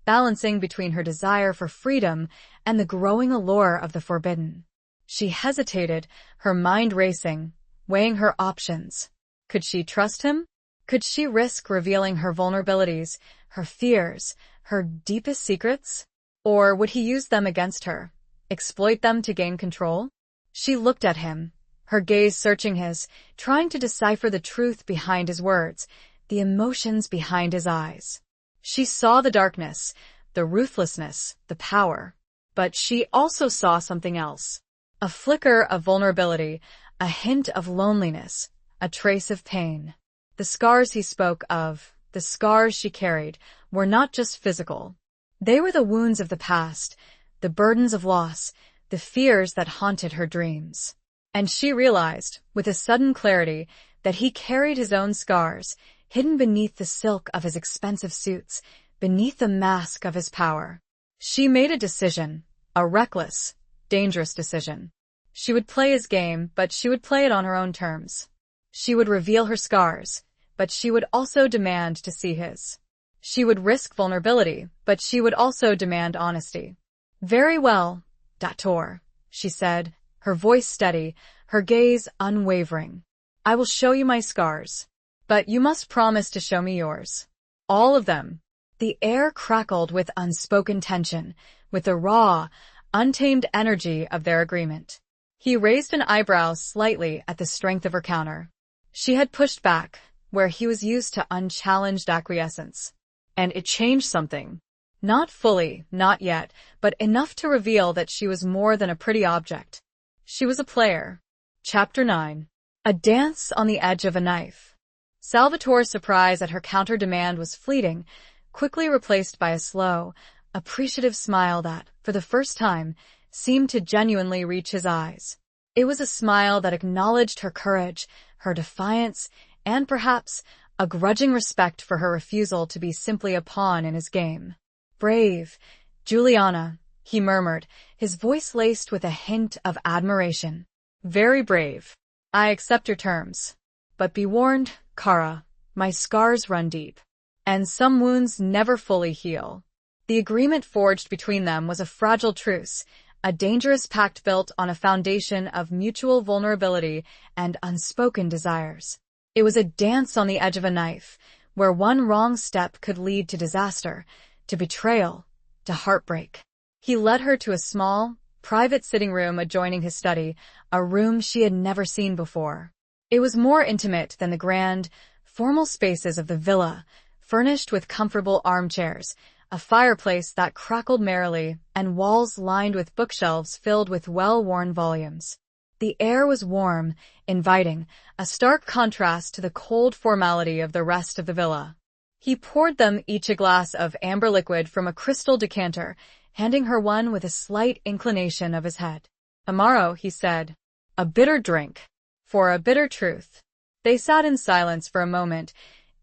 balancing between her desire for freedom and the growing allure of the forbidden. She hesitated, her mind racing, weighing her options. Could she trust him? Could she risk revealing her vulnerabilities, her fears, her deepest secrets? Or would he use them against her, exploit them to gain control? She looked at him, her gaze searching his, trying to decipher the truth behind his words, the emotions behind his eyes. She saw the darkness, the ruthlessness, the power. But she also saw something else. A flicker of vulnerability, a hint of loneliness, a trace of pain. The scars he spoke of, the scars she carried, were not just physical. They were the wounds of the past, the burdens of loss, the fears that haunted her dreams. And she realized, with a sudden clarity, that he carried his own scars, hidden beneath the silk of his expensive suits, beneath the mask of his power. She made a decision, a reckless, dangerous decision. She would play his game, but she would play it on her own terms. She would reveal her scars, but she would also demand to see his. She would risk vulnerability, but she would also demand honesty. "Very well, Doctor," she said, her voice steady, her gaze unwavering. "I will show you my scars. But you must promise to show me yours. All of them. The air crackled with unspoken tension, with the raw, untamed energy of their agreement. He raised an eyebrow slightly at the strength of her counter. She had pushed back, where he was used to unchallenged acquiescence. And it changed something. Not fully, not yet, but enough to reveal that she was more than a pretty object. She was a player. Chapter 9. A dance on the edge of a knife. Salvatore's surprise at her counter-demand was fleeting, quickly replaced by a slow, appreciative smile that, for the first time, seemed to genuinely reach his eyes. It was a smile that acknowledged her courage, her defiance, and perhaps a grudging respect for her refusal to be simply a pawn in his game. "Brave, Juliana," he murmured, his voice laced with a hint of admiration. "Very brave. I accept your terms. But be warned, Kara, my scars run deep. And some wounds never fully heal." The agreement forged between them was a fragile truce, a dangerous pact built on a foundation of mutual vulnerability and unspoken desires. It was a dance on the edge of a knife, where one wrong step could lead to disaster, to betrayal, to heartbreak. He led her to a small, private sitting room adjoining his study, a room she had never seen before. It was more intimate than the grand, formal spaces of the villa, furnished with comfortable armchairs, a fireplace that crackled merrily, and walls lined with bookshelves filled with well-worn volumes. The air was warm, inviting, a stark contrast to the cold formality of the rest of the villa. He poured them each a glass of amber liquid from a crystal decanter, handing her one with a slight inclination of his head. "Amaro," he said. "A bitter drink. For a bitter truth." They sat in silence for a moment,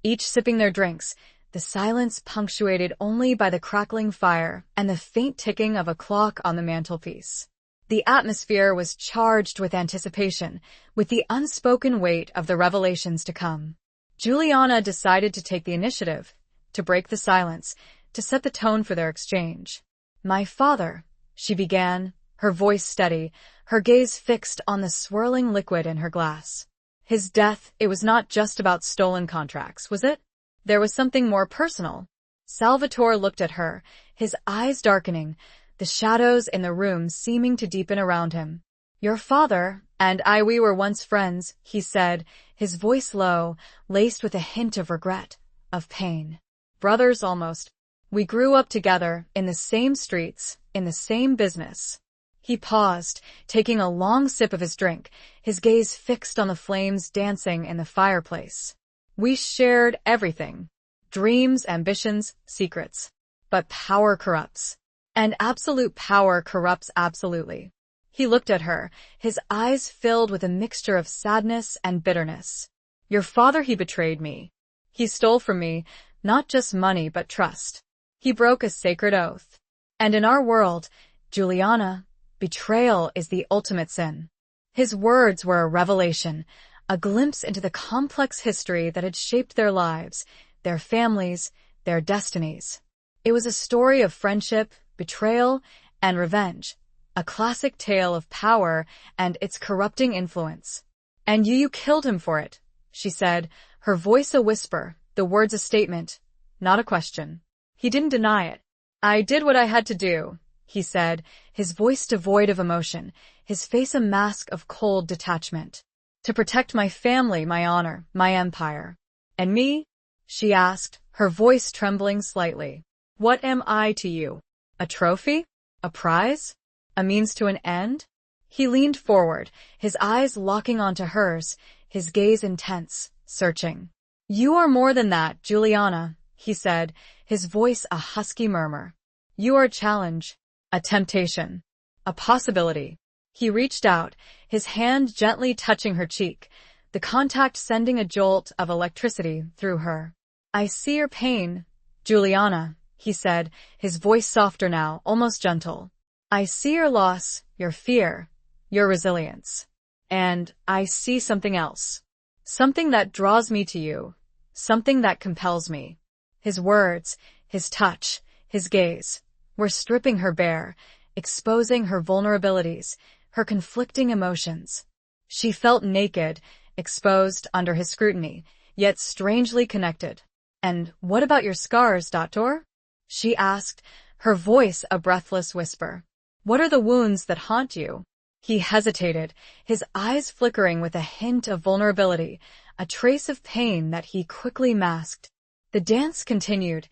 each sipping their drinks, the silence punctuated only by the crackling fire and the faint ticking of a clock on the mantelpiece. The atmosphere was charged with anticipation, with the unspoken weight of the revelations to come. Juliana decided to take the initiative, to break the silence, to set the tone for their exchange. "My father," she began, her voice steady, her gaze fixed on the swirling liquid in her glass. "His death, it was not just about stolen contracts, was it? There was something more personal." Salvatore looked at her, his eyes darkening, the shadows in the room seeming to deepen around him. "Your father and we were once friends," he said, his voice low, laced with a hint of regret, of pain. "Brothers almost. We grew up together, in the same streets, in the same business." He paused, taking a long sip of his drink, his gaze fixed on the flames dancing in the fireplace. "We shared everything. Dreams, ambitions, secrets. But power corrupts. And absolute power corrupts absolutely." He looked at her, his eyes filled with a mixture of sadness and bitterness. "Your father, he betrayed me. He stole from me, not just money but trust. He broke a sacred oath. And in our world, Juliana, betrayal is the ultimate sin." His words were a revelation, a glimpse into the complex history that had shaped their lives, their families, their destinies. It was a story of friendship, betrayal, and revenge, a classic tale of power and its corrupting influence. "And you killed him for it," she said, her voice a whisper, the words a statement, not a question. He didn't deny it. "I did what I had to do," he said, his voice devoid of emotion, his face a mask of cold detachment. "To protect my family, my honor, my empire." "And me?" she asked, her voice trembling slightly. "What am I to you? A trophy? A prize? A means to an end?" He leaned forward, his eyes locking onto hers, his gaze intense, searching. "You are more than that, Juliana," he said, his voice a husky murmur. "You are a challenge, a temptation, a possibility." He reached out, his hand gently touching her cheek, the contact sending a jolt of electricity through her. "I see your pain, Juliana," he said, his voice softer now, almost gentle. "I see your loss, your fear, your resilience. And I see something else. Something that draws me to you. Something that compels me." His words, his touch, his gaze, were stripping her bare, exposing her vulnerabilities, her conflicting emotions. She felt naked, exposed under his scrutiny, yet strangely connected. "And what about your scars, Doctor?" she asked, her voice a breathless whisper. What are the wounds that haunt you? He hesitated, his eyes flickering with a hint of vulnerability, a trace of pain that he quickly masked. The dance continued,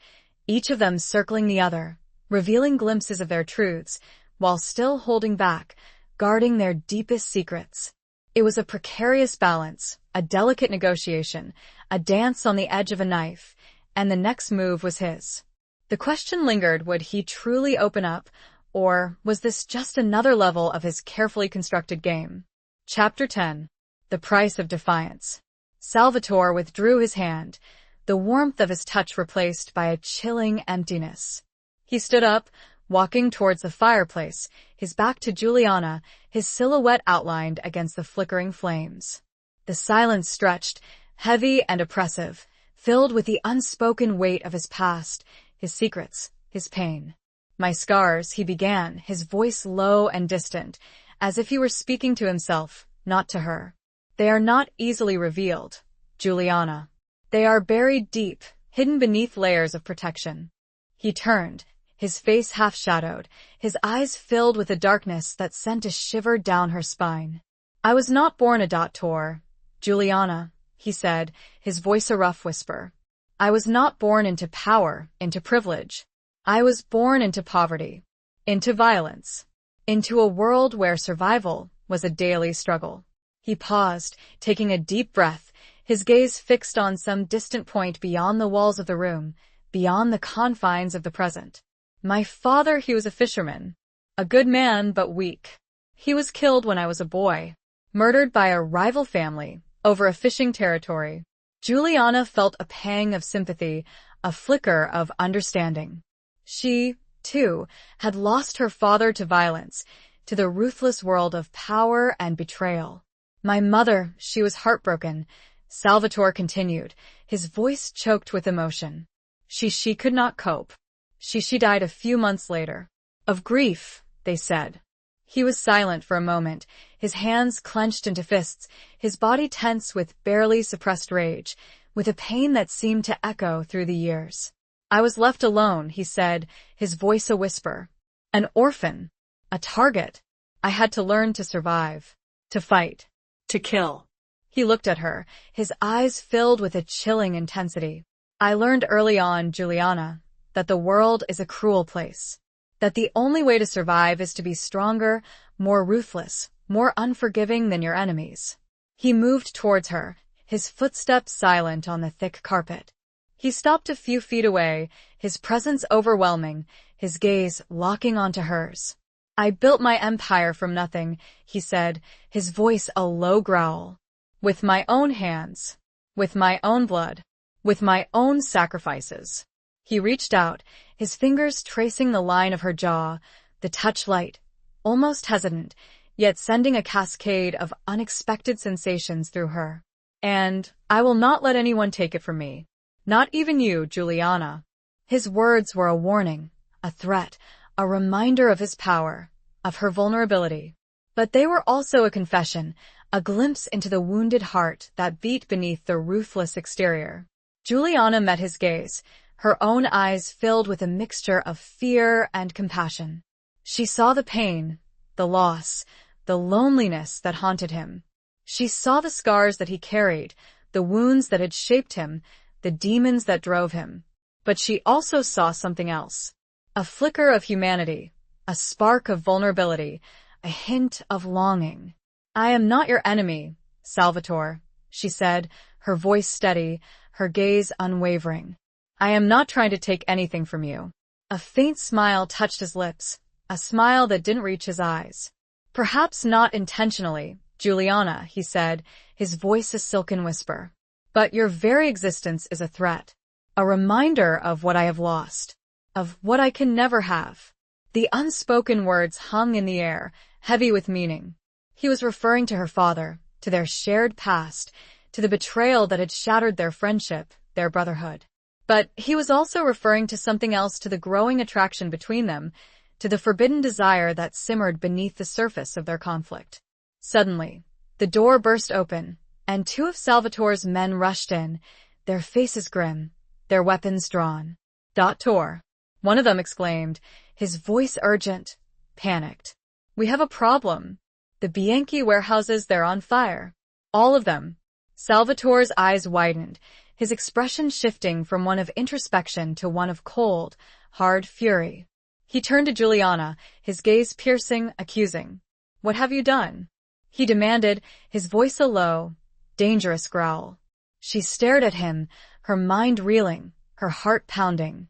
each of them circling the other, revealing glimpses of their truths, while still holding back, guarding their deepest secrets. It was a precarious balance, a delicate negotiation, a dance on the edge of a knife, and the next move was his. The question lingered, would he truly open up, or was this just another level of his carefully constructed game? Chapter 10. The Price of Defiance. Salvatore withdrew his hand, the warmth of his touch replaced by a chilling emptiness. He stood up, walking towards the fireplace, his back to Juliana, his silhouette outlined against the flickering flames. The silence stretched, heavy and oppressive, filled with the unspoken weight of his past, his secrets, his pain. My scars, he began, his voice low and distant, as if he were speaking to himself, not to her. They are not easily revealed, Juliana. They are buried deep, hidden beneath layers of protection. He turned, his face half-shadowed, his eyes filled with a darkness that sent a shiver down her spine. I was not born a doctor, Juliana, he said, his voice a rough whisper. I was not born into power, into privilege. I was born into poverty, into violence, into a world where survival was a daily struggle. He paused, taking a deep breath, his gaze fixed on some distant point beyond the walls of the room, beyond the confines of the present. My father, he was a fisherman, a good man but weak. He was killed when I was a boy, murdered by a rival family over a fishing territory. Juliana felt a pang of sympathy, a flicker of understanding. She, too, had lost her father to violence, to the ruthless world of power and betrayal. My mother, she was heartbroken, Salvatore continued, his voice choked with emotion. She could not cope. She died a few months later. Of grief, they said. He was silent for a moment, his hands clenched into fists, his body tense with barely suppressed rage, with a pain that seemed to echo through the years. I was left alone, he said, his voice a whisper. An orphan. A target. I had to learn to survive. To fight. To kill. He looked at her, his eyes filled with a chilling intensity. I learned early on, Juliana, that the world is a cruel place. That the only way to survive is to be stronger, more ruthless, more unforgiving than your enemies. He moved towards her, his footsteps silent on the thick carpet. He stopped a few feet away, his presence overwhelming, his gaze locking onto hers. I built my empire from nothing, he said, his voice a low growl. With my own hands. With my own blood. With my own sacrifices. He reached out, his fingers tracing the line of her jaw, the touch light, almost hesitant, yet sending a cascade of unexpected sensations through her. And I will not let anyone take it from me. Not even you, Juliana. His words were a warning, a threat, a reminder of his power, of her vulnerability. But they were also a confession, a glimpse into the wounded heart that beat beneath the ruthless exterior. Juliana met his gaze, her own eyes filled with a mixture of fear and compassion. She saw the pain, the loss, the loneliness that haunted him. She saw the scars that he carried, the wounds that had shaped him, the demons that drove him. But she also saw something else. A flicker of humanity, a spark of vulnerability, a hint of longing. I am not your enemy, Salvatore, she said, her voice steady, her gaze unwavering. I am not trying to take anything from you. A faint smile touched his lips, a smile that didn't reach his eyes. Perhaps not intentionally, Juliana, he said, his voice a silken whisper. But your very existence is a threat, a reminder of what I have lost, of what I can never have. The unspoken words hung in the air, heavy with meaning. He was referring to her father, to their shared past, to the betrayal that had shattered their friendship, their brotherhood. But he was also referring to something else, to the growing attraction between them, to the forbidden desire that simmered beneath the surface of their conflict. Suddenly, the door burst open, and two of Salvatore's men rushed in, their faces grim, their weapons drawn. Doctor, One of them exclaimed, his voice urgent, panicked. "We have a problem. The Bianchi warehouses, they're on fire." All of them. Salvatore's eyes widened, his expression shifting from one of introspection to one of cold, hard fury. He turned to Juliana, his gaze piercing, accusing. "What have you done?" he demanded, his voice a low, dangerous growl. She stared at him, her mind reeling, her heart pounding.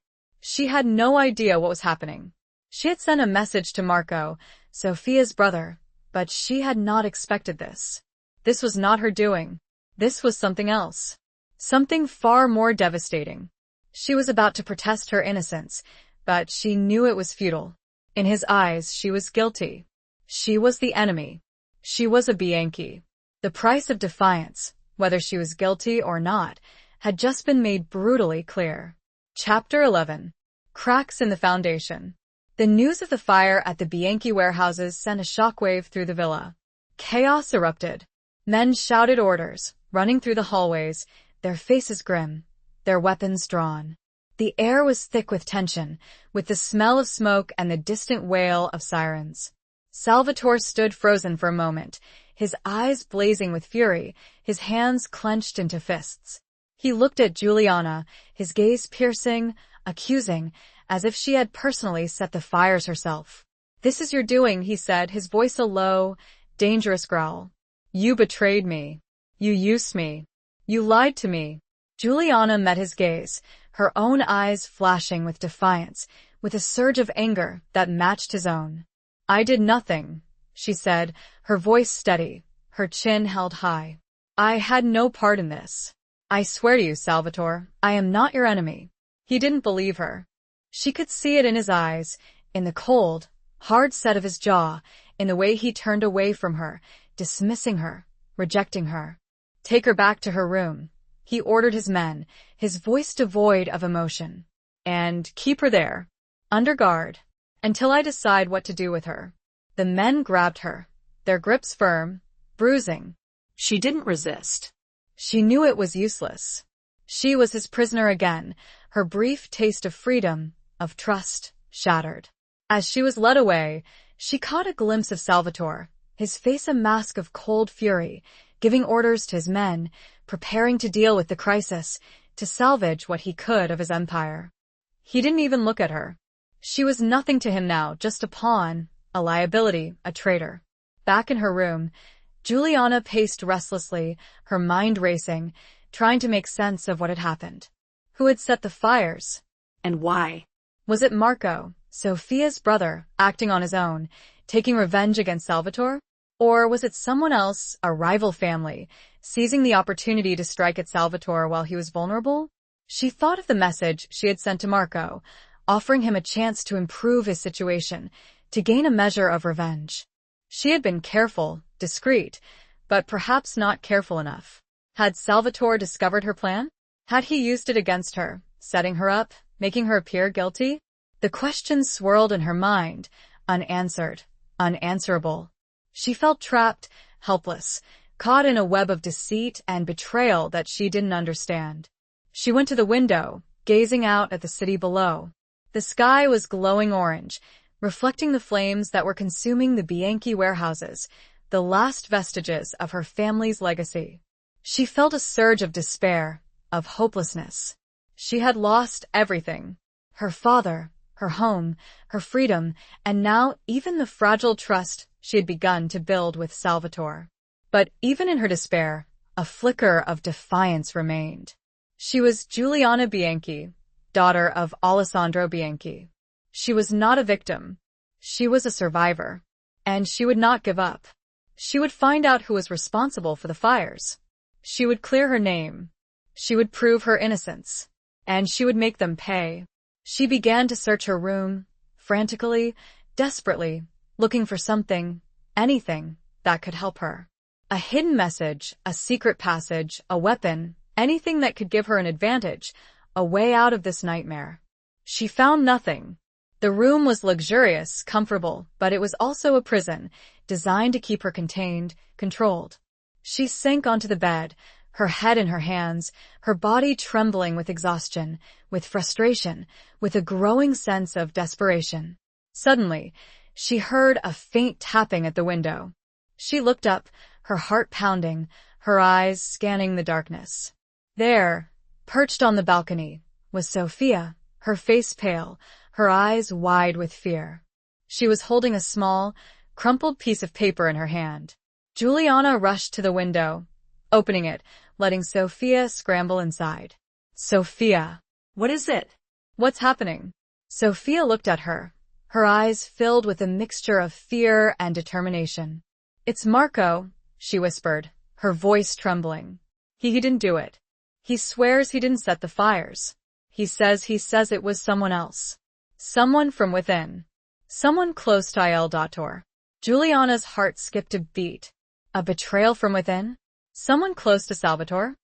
She had no idea what was happening. She had sent a message to Marco, Sophia's brother, but she had not expected this. This was not her doing. This was something else. Something far more devastating. She was about to protest her innocence, but she knew it was futile. In his eyes, she was guilty. She was the enemy. She was a Bianchi. The price of defiance, whether she was guilty or not, had just been made brutally clear. Chapter 11. Cracks in the Foundation. The news of the fire at the Bianchi warehouses sent a shockwave through the villa. Chaos erupted. Men shouted orders, running through the hallways, their faces grim, their weapons drawn. The air was thick with tension, with the smell of smoke and the distant wail of sirens. Salvatore stood frozen for a moment, his eyes blazing with fury, his hands clenched into fists. He looked at Juliana, his gaze piercing, accusing, as if she had personally set the fires herself. "This is your doing," he said, his voice a low, dangerous growl. "You betrayed me. You used me. You lied to me." Juliana met his gaze, her own eyes flashing with defiance, with a surge of anger that matched his own. "I did nothing," she said, her voice steady, her chin held high. "I had no part in this. I swear to you, Salvatore, I am not your enemy." He didn't believe her. She could see it in his eyes, in the cold, hard set of his jaw, in the way he turned away from her, dismissing her, rejecting her. "Take her back to her room," he ordered his men, his voice devoid of emotion. "And keep her there, under guard, until I decide what to do with her." The men grabbed her, their grips firm, bruising. She didn't resist. She knew it was useless. She was his prisoner again, her brief taste of freedom, of trust, shattered. As she was led away, she caught a glimpse of Salvatore, his face a mask of cold fury, giving orders to his men, preparing to deal with the crisis, to salvage what he could of his empire. He didn't even look at her. She was nothing to him now, just a pawn, a liability, a traitor. Back in her room, Juliana paced restlessly, her mind racing, trying to make sense of what had happened. Who had set the fires? And why? Was it Marco, Sophia's brother, acting on his own, taking revenge against Salvatore? Or was it someone else, a rival family, seizing the opportunity to strike at Salvatore while he was vulnerable? She thought of the message she had sent to Marco, offering him a chance to improve his situation, to gain a measure of revenge. She had been careful, discreet, but perhaps not careful enough. Had Salvatore discovered her plan? Had he used it against her, setting her up, making her appear guilty? The questions swirled in her mind, unanswered, unanswerable. She felt trapped, helpless, caught in a web of deceit and betrayal that she didn't understand. She went to the window, gazing out at the city below. The sky was glowing orange, reflecting the flames that were consuming the Bianchi warehouses, the last vestiges of her family's legacy. She felt a surge of despair, of hopelessness. She had lost everything. Her father, her home, her freedom, and now even the fragile trust she had begun to build with Salvatore. But even in her despair, a flicker of defiance remained. She was Juliana Bianchi, daughter of Alessandro Bianchi. She was not a victim. She was a survivor. And she would not give up. She would find out who was responsible for the fires. She would clear her name. She would prove her innocence. And she would make them pay. She began to search her room, frantically, desperately, looking for something, anything, that could help her. A hidden message, a secret passage, a weapon, anything that could give her an advantage, a way out of this nightmare. She found nothing. The room was luxurious, comfortable, but it was also a prison, designed to keep her contained, controlled. She sank onto the bed, her head in her hands, her body trembling with exhaustion, with frustration, with a growing sense of desperation. Suddenly, she heard a faint tapping at the window. She looked up, her heart pounding, her eyes scanning the darkness. There, perched on the balcony, was Sophia, her face pale, her eyes wide with fear. She was holding a small, crumpled piece of paper in her hand. Juliana rushed to the window, opening it, letting Sophia scramble inside. Sophia. What is it? What's happening? Sophia looked at her, her eyes filled with a mixture of fear and determination. It's Marco, she whispered, her voice trembling. He didn't do it. He swears he didn't set the fires. He says it was someone else. Someone from within. Someone close to Il. Juliana's heart skipped a beat. A betrayal from within? Someone close to Salvatore?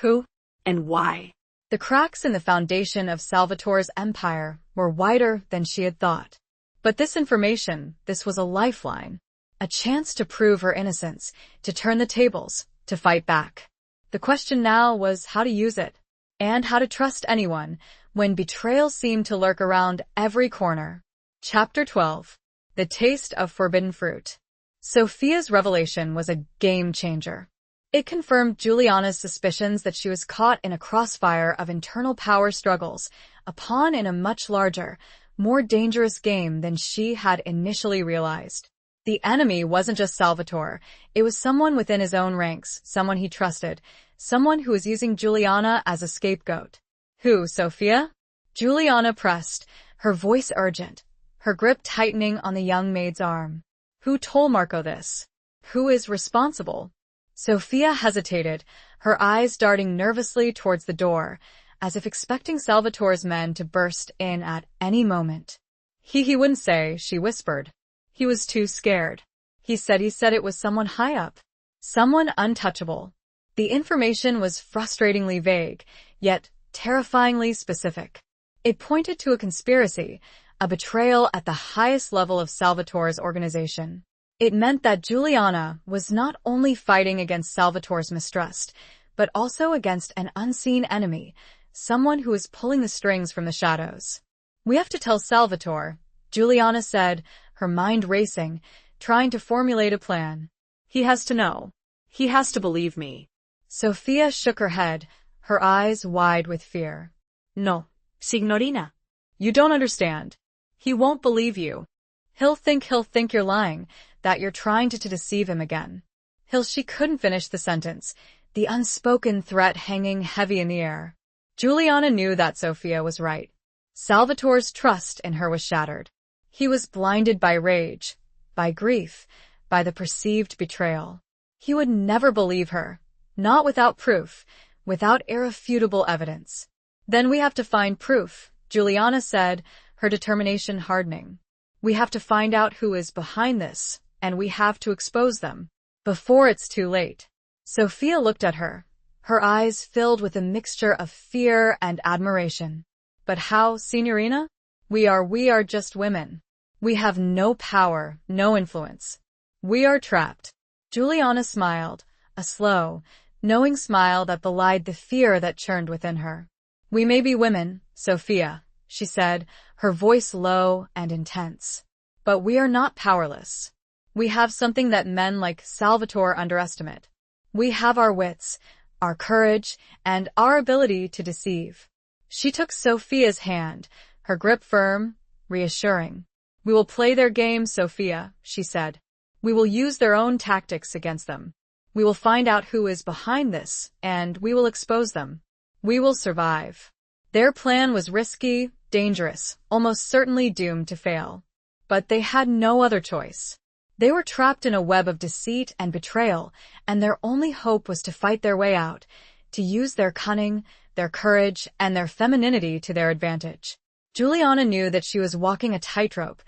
Who? And why? The cracks in the foundation of Salvatore's empire were wider than she had thought. But this information, this was a lifeline. A chance to prove her innocence, to turn the tables, to fight back. The question now was how to use it, and how to trust anyone when betrayal seemed to lurk around every corner. Chapter 12. The Taste of Forbidden Fruit. Sophia's revelation was a game-changer. It confirmed Juliana's suspicions that she was caught in a crossfire of internal power struggles, a pawn in a much larger, more dangerous game than she had initially realized. The enemy wasn't just Salvatore, it was someone within his own ranks, someone he trusted, someone who was using Juliana as a scapegoat. Who, Sophia? Juliana pressed, her voice urgent, her grip tightening on the young maid's arm. Who told Marco this? Who is responsible? Sophia hesitated, her eyes darting nervously towards the door, as if expecting Salvatore's men to burst in at any moment. He wouldn't say, she whispered. He was too scared. He said it was someone high up. Someone untouchable. The information was frustratingly vague, yet terrifyingly specific. It pointed to a conspiracy, a betrayal at the highest level of Salvatore's organization. It meant that Juliana was not only fighting against Salvatore's mistrust, but also against an unseen enemy, someone who was pulling the strings from the shadows. We have to tell Salvatore, Juliana said, her mind racing, trying to formulate a plan. He has to know. He has to believe me. Sophia shook her head, her eyes wide with fear. No, signorina. You don't understand. He won't believe you. He'll think you're lying, that you're trying to deceive him again. She couldn't finish the sentence, the unspoken threat hanging heavy in the air. Juliana knew that Sophia was right. Salvatore's trust in her was shattered. He was blinded by rage, by grief, by the perceived betrayal. He would never believe her, not without proof, without irrefutable evidence. Then we have to find proof, Juliana said, her determination hardening. We have to find out who is behind this, and we have to expose them, before it's too late. Sophia looked at her, her eyes filled with a mixture of fear and admiration. But how, signorina? We are just women. We have no power, no influence. We are trapped. Juliana smiled, a slow, knowing smile that belied the fear that churned within her. We may be women, Sophia, she said, her voice low and intense. But we are not powerless. We have something that men like Salvatore underestimate. We have our wits, our courage, and our ability to deceive. She took Sophia's hand, her grip firm, reassuring. We will play their game, Sophia, she said. We will use their own tactics against them. We will find out who is behind this, and we will expose them. We will survive. Their plan was risky, dangerous, almost certainly doomed to fail. But they had no other choice. They were trapped in a web of deceit and betrayal, and their only hope was to fight their way out, to use their cunning, their courage, and their femininity to their advantage. Juliana knew that she was walking a tightrope,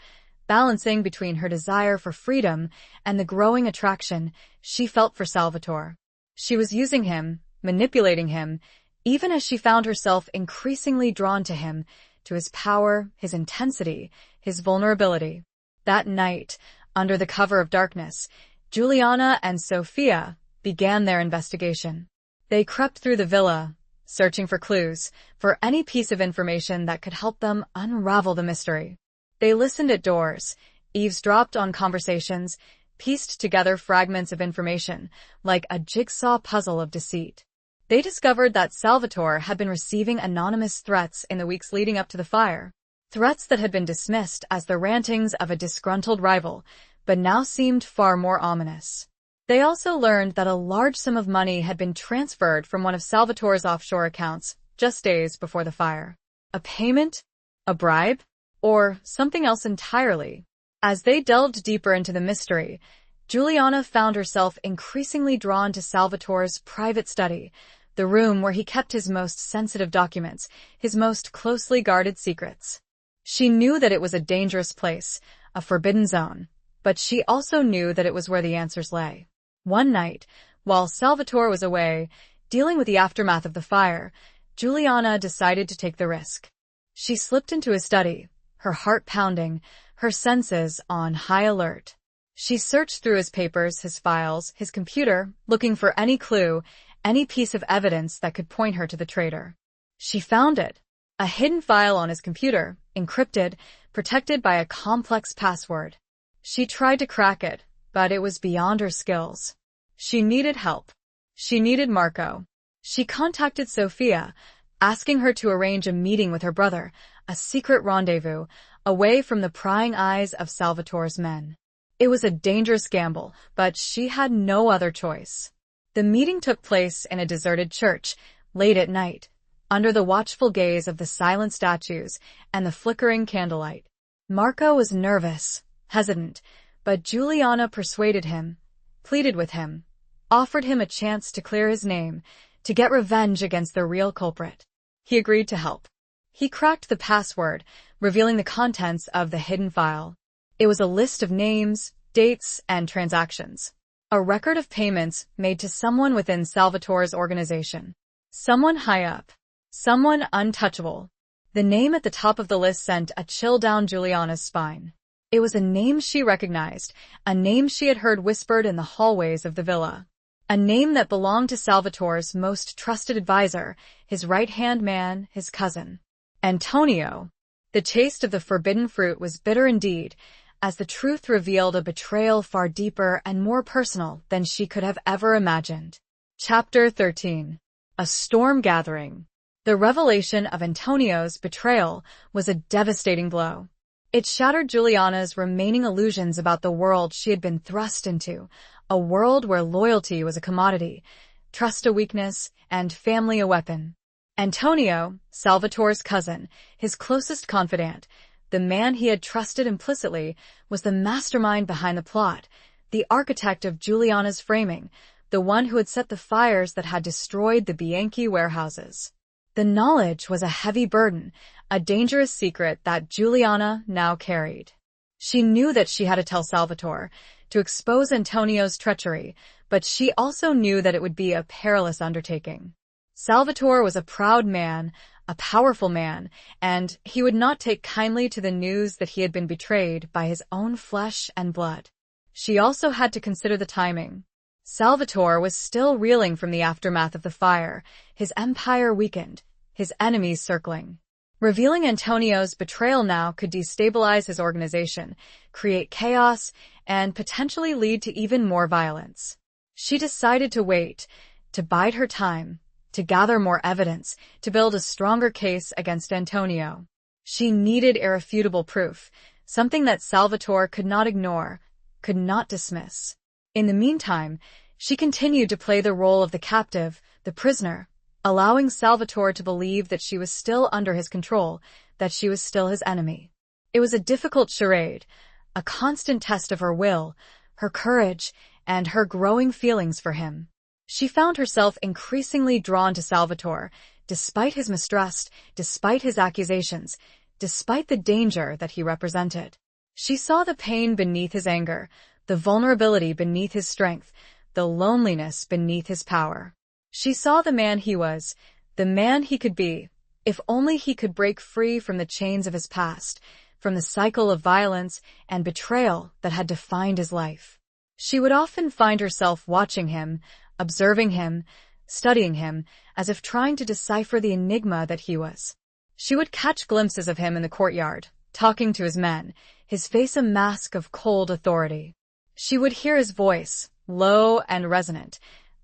balancing between her desire for freedom and the growing attraction she felt for Salvatore. She was using him, manipulating him, even as she found herself increasingly drawn to him, to his power, his intensity, his vulnerability. That night, under the cover of darkness, Juliana and Sophia began their investigation. They crept through the villa, searching for clues, for any piece of information that could help them unravel the mystery. They listened at doors, eavesdropped on conversations, pieced together fragments of information, like a jigsaw puzzle of deceit. They discovered that Salvatore had been receiving anonymous threats in the weeks leading up to the fire. Threats that had been dismissed as the rantings of a disgruntled rival, but now seemed far more ominous. They also learned that a large sum of money had been transferred from one of Salvatore's offshore accounts just days before the fire. A payment? A bribe? Or something else entirely? As they delved deeper into the mystery, Juliana found herself increasingly drawn to Salvatore's private study, the room where he kept his most sensitive documents, his most closely guarded secrets. She knew that it was a dangerous place, a forbidden zone, but she also knew that it was where the answers lay. One night, while Salvatore was away, dealing with the aftermath of the fire, Juliana decided to take the risk. She slipped into his study, her heart pounding, her senses on high alert. She searched through his papers, his files, his computer, looking for any clue, any piece of evidence that could point her to the traitor. She found it. A hidden file on his computer, encrypted, protected by a complex password. She tried to crack it, but it was beyond her skills. She needed help. She needed Marco. She contacted Sofia, asking her to arrange a meeting with her brother, a secret rendezvous, away from the prying eyes of Salvatore's men. It was a dangerous gamble, but she had no other choice. The meeting took place in a deserted church, late at night, under the watchful gaze of the silent statues and the flickering candlelight. Marco was nervous, hesitant, but Juliana persuaded him, pleaded with him, offered him a chance to clear his name, to get revenge against the real culprit. He agreed to help. He cracked the password, revealing the contents of the hidden file. It was a list of names, dates, and transactions. A record of payments made to someone within Salvatore's organization. Someone high up. Someone untouchable. The name at the top of the list sent a chill down Juliana's spine. It was a name she recognized, a name she had heard whispered in the hallways of the villa. A name that belonged to Salvatore's most trusted advisor, his right-hand man, his cousin. Antonio. The taste of the forbidden fruit was bitter indeed, as the truth revealed a betrayal far deeper and more personal than she could have ever imagined. Chapter 13. A Storm Gathering. The revelation of Antonio's betrayal was a devastating blow. It shattered Juliana's remaining illusions about the world she had been thrust into, a world where loyalty was a commodity, trust a weakness, and family a weapon. Antonio, Salvatore's cousin, his closest confidant, the man he had trusted implicitly, was the mastermind behind the plot, the architect of Juliana's framing, the one who had set the fires that had destroyed the Bianchi warehouses. The knowledge was a heavy burden, a dangerous secret that Juliana now carried. She knew that she had to tell Salvatore, to expose Antonio's treachery, but she also knew that it would be a perilous undertaking. Salvatore was a proud man, a powerful man, and he would not take kindly to the news that he had been betrayed by his own flesh and blood. She also had to consider the timing. Salvatore was still reeling from the aftermath of the fire, his empire weakened, his enemies circling. Revealing Antonio's betrayal now could destabilize his organization, create chaos, and potentially lead to even more violence. She decided to wait, to bide her time, to gather more evidence, to build a stronger case against Antonio. She needed irrefutable proof, something that Salvatore could not ignore, could not dismiss. In the meantime, she continued to play the role of the captive, the prisoner, allowing Salvatore to believe that she was still under his control, that she was still his enemy. It was a difficult charade, a constant test of her will, her courage, and her growing feelings for him. She found herself increasingly drawn to Salvatore, despite his mistrust, despite his accusations, despite the danger that he represented. She saw the pain beneath his anger, the vulnerability beneath his strength, the loneliness beneath his power. She saw the man he was, the man he could be, if only he could break free from the chains of his past, from the cycle of violence and betrayal that had defined his life. She would often find herself watching him, observing him, studying him as if trying to decipher the enigma that he was. She would catch glimpses of him in the courtyard, talking to his men, his face a mask of cold authority. She would hear his voice, low and resonant,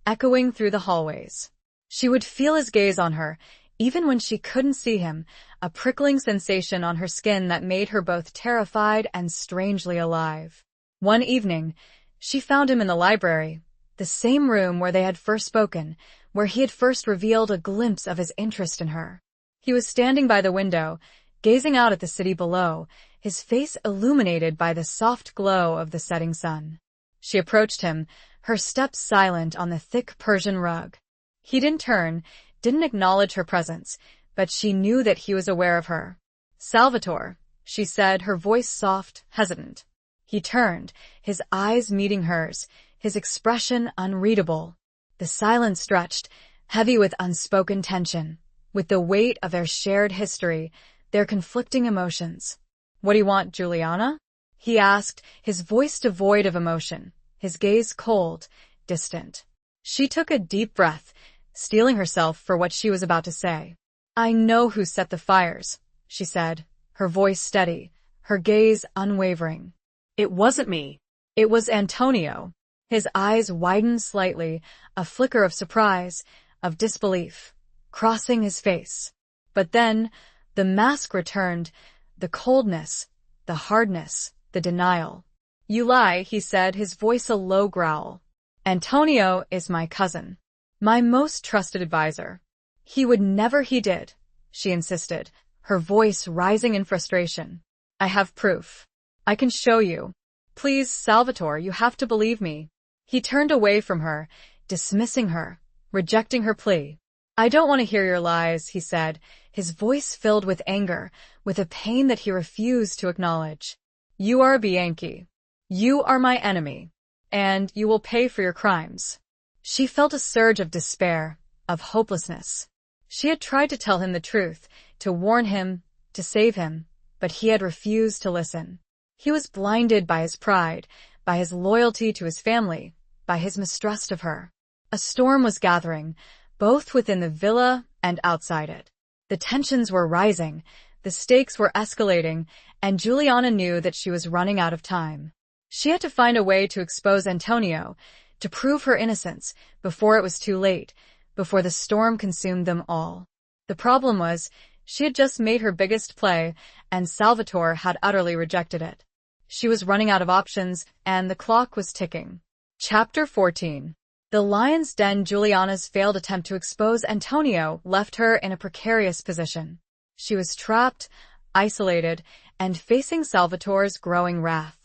echoing through the hallways. She would feel his gaze on her, even when she couldn't see him, a prickling sensation on her skin that made her both terrified and strangely alive. One evening, she found him in the library, the same room where they had first spoken, where he had first revealed a glimpse of his interest in her. He was standing by the window, gazing out at the city below, his face illuminated by the soft glow of the setting sun. She approached him, her steps silent on the thick Persian rug. He didn't turn, didn't acknowledge her presence, but she knew that he was aware of her. "Salvatore," she said, her voice soft, hesitant. He turned, his eyes meeting hers, his expression unreadable. The silence stretched, heavy with unspoken tension, with the weight of their shared history, their conflicting emotions. "What do you want, Juliana?" he asked, his voice devoid of emotion, his gaze cold, distant. She took a deep breath, steeling herself for what she was about to say. "I know who set the fires," she said, her voice steady, her gaze unwavering. It wasn't me. "It was Antonio." His eyes widened slightly, a flicker of surprise, of disbelief, crossing his face. But then, the mask returned, the coldness, the hardness, the denial. "You lie," he said, his voice a low growl. "Antonio is my cousin. My most trusted advisor." "He would never." "He did," she insisted, her voice rising in frustration. "I have proof. I can show you. Please, Salvatore, you have to believe me." He turned away from her, dismissing her, rejecting her plea. "I don't want to hear your lies," he said, his voice filled with anger, with a pain that he refused to acknowledge. "You are Bianchi. You are my enemy, and you will pay for your crimes." She felt a surge of despair, of hopelessness. She had tried to tell him the truth, to warn him, to save him, but he had refused to listen. He was blinded by his pride, by his loyalty to his family, by his mistrust of her. A storm was gathering, both within the villa and outside it. The tensions were rising, the stakes were escalating, and Juliana knew that she was running out of time. She had to find a way to expose Antonio, to prove her innocence, before it was too late, before the storm consumed them all. The problem was, she had just made her biggest play, and Salvatore had utterly rejected it. She was running out of options, and the clock was ticking. Chapter 14. The Lion's Den. Juliana's failed attempt to expose Antonio left her in a precarious position. She was trapped, isolated, and facing Salvatore's growing wrath.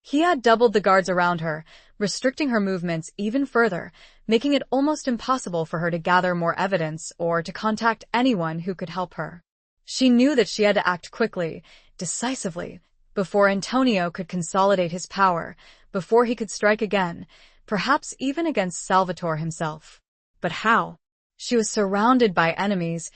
He had doubled the guards around her, restricting her movements even further, making it almost impossible for her to gather more evidence or to contact anyone who could help her. She knew that she had to act quickly, decisively, before Antonio could consolidate his power, before he could strike again, perhaps even against Salvatore himself. But how? She was surrounded by enemies,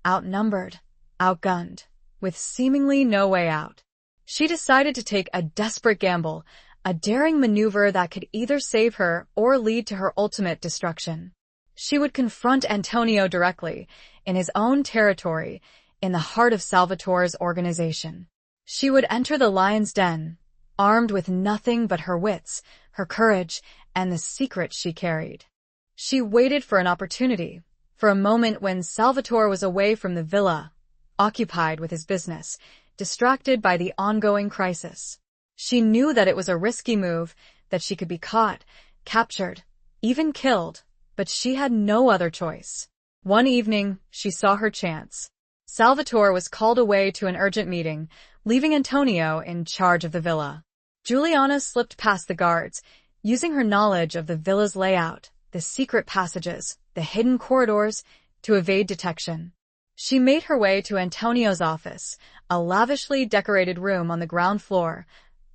outnumbered, outgunned, with seemingly no way out. She decided to take a desperate gamble, a daring maneuver that could either save her or lead to her ultimate destruction. She would confront Antonio directly, in his own territory, in the heart of Salvatore's organization. She would enter the Lion's Den, armed with nothing but her wits, her courage, and the secret she carried. She waited for an opportunity, for a moment when Salvatore was away from the villa, occupied with his business, distracted by the ongoing crisis. She knew that it was a risky move, that she could be caught, captured, even killed, but she had no other choice. One evening, she saw her chance. Salvatore was called away to an urgent meeting, leaving Antonio in charge of the villa. Juliana slipped past the guards, using her knowledge of the villa's layout, the secret passages, the hidden corridors, to evade detection. She made her way to Antonio's office, a lavishly decorated room on the ground floor,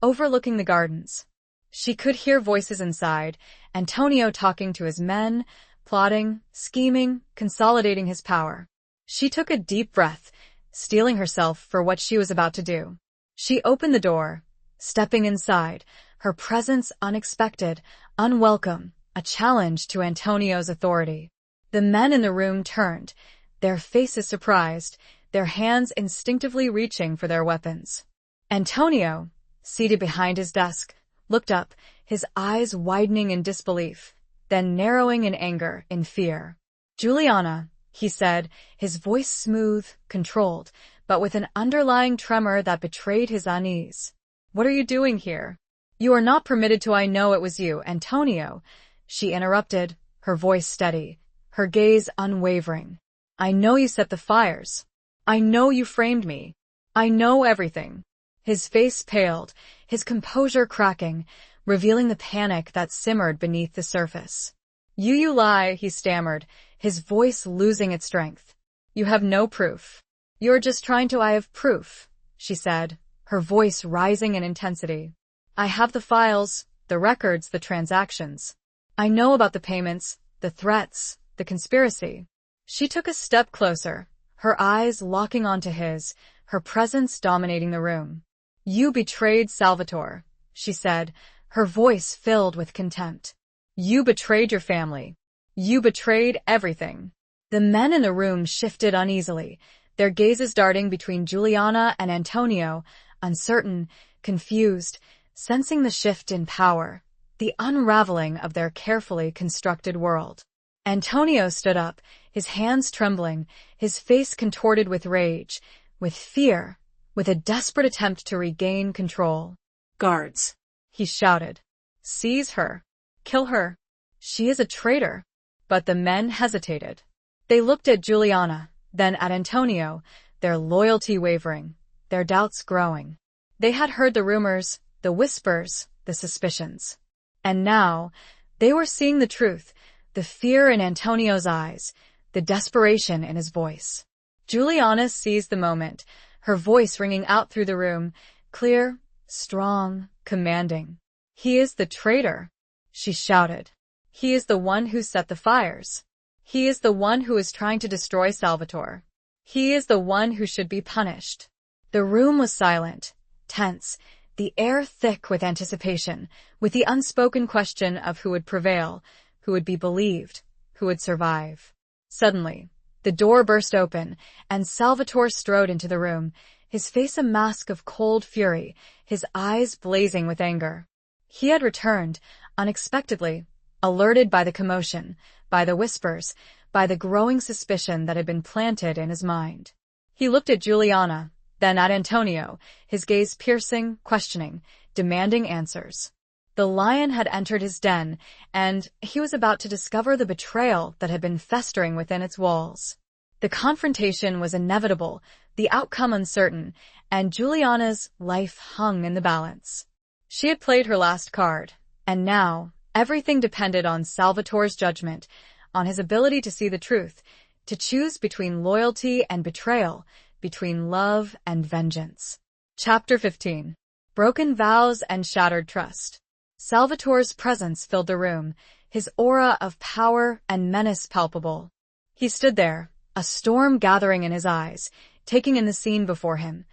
overlooking the gardens. She could hear voices inside, Antonio talking to his men, plotting, scheming, consolidating his power. She took a deep breath, steeling herself for what she was about to do. She opened the door, stepping inside, her presence unexpected, unwelcome, a challenge to Antonio's authority. The men in the room turned, their faces surprised, their hands instinctively reaching for their weapons. Antonio, seated behind his desk, looked up, his eyes widening in disbelief, then narrowing in anger, in fear. "Juliana," he said, his voice smooth, controlled, but with an underlying tremor that betrayed his unease. "What are you doing here?" "You are not permitted to." "I know it was you, Antonio," she interrupted, her voice steady, her gaze unwavering. "I know you set the fires. I know you framed me. I know everything." His face paled, his composure cracking, revealing the panic that simmered beneath the surface. You lie," he stammered, his voice losing its strength. "You have no proof." "You're just trying to." "I have proof," she said, her voice rising in intensity. "I have the files, the records, the transactions. I know about the payments, the threats, the conspiracy." She took a step closer, her eyes locking onto his, her presence dominating the room. "You betrayed Salvatore," she said, her voice filled with contempt. "You betrayed your family. You betrayed everything." The men in the room shifted uneasily, their gazes darting between Juliana and Antonio, uncertain, confused, sensing the shift in power, the unraveling of their carefully constructed world. Antonio stood up, his hands trembling, his face contorted with rage, with fear, with a desperate attempt to regain control. "Guards," he shouted. "Seize her. Kill her. She is a traitor." But the men hesitated. They looked at Juliana, then at Antonio, their loyalty wavering, their doubts growing. They had heard the rumors, the whispers, the suspicions. And now, they were seeing the truth, the fear in Antonio's eyes, the desperation in his voice. Juliana seized the moment, her voice ringing out through the room, clear, strong, commanding. "He is the traitor," she shouted. "He is the one who set the fires. He is the one who is trying to destroy Salvatore. He is the one who should be punished." The room was silent, tense, the air thick with anticipation, with the unspoken question of who would prevail, who would be believed, who would survive. Suddenly, the door burst open, and Salvatore strode into the room, his face a mask of cold fury, his eyes blazing with anger. He had returned, unexpectedly, alerted by the commotion, by the whispers, by the growing suspicion that had been planted in his mind. He looked at Juliana, then at Antonio, his gaze piercing, questioning, demanding answers. The lion had entered his den, and he was about to discover the betrayal that had been festering within its walls. The confrontation was inevitable, the outcome uncertain, and Juliana's life hung in the balance. She had played her last card, and now everything depended on Salvatore's judgment, on his ability to see the truth, to choose between loyalty and betrayal, between love and vengeance. Chapter 15. Broken Vows and Shattered Trust. Salvatore's presence filled the room, his aura of power and menace palpable. He stood there, a storm gathering in his eyes, taking in the scene before him.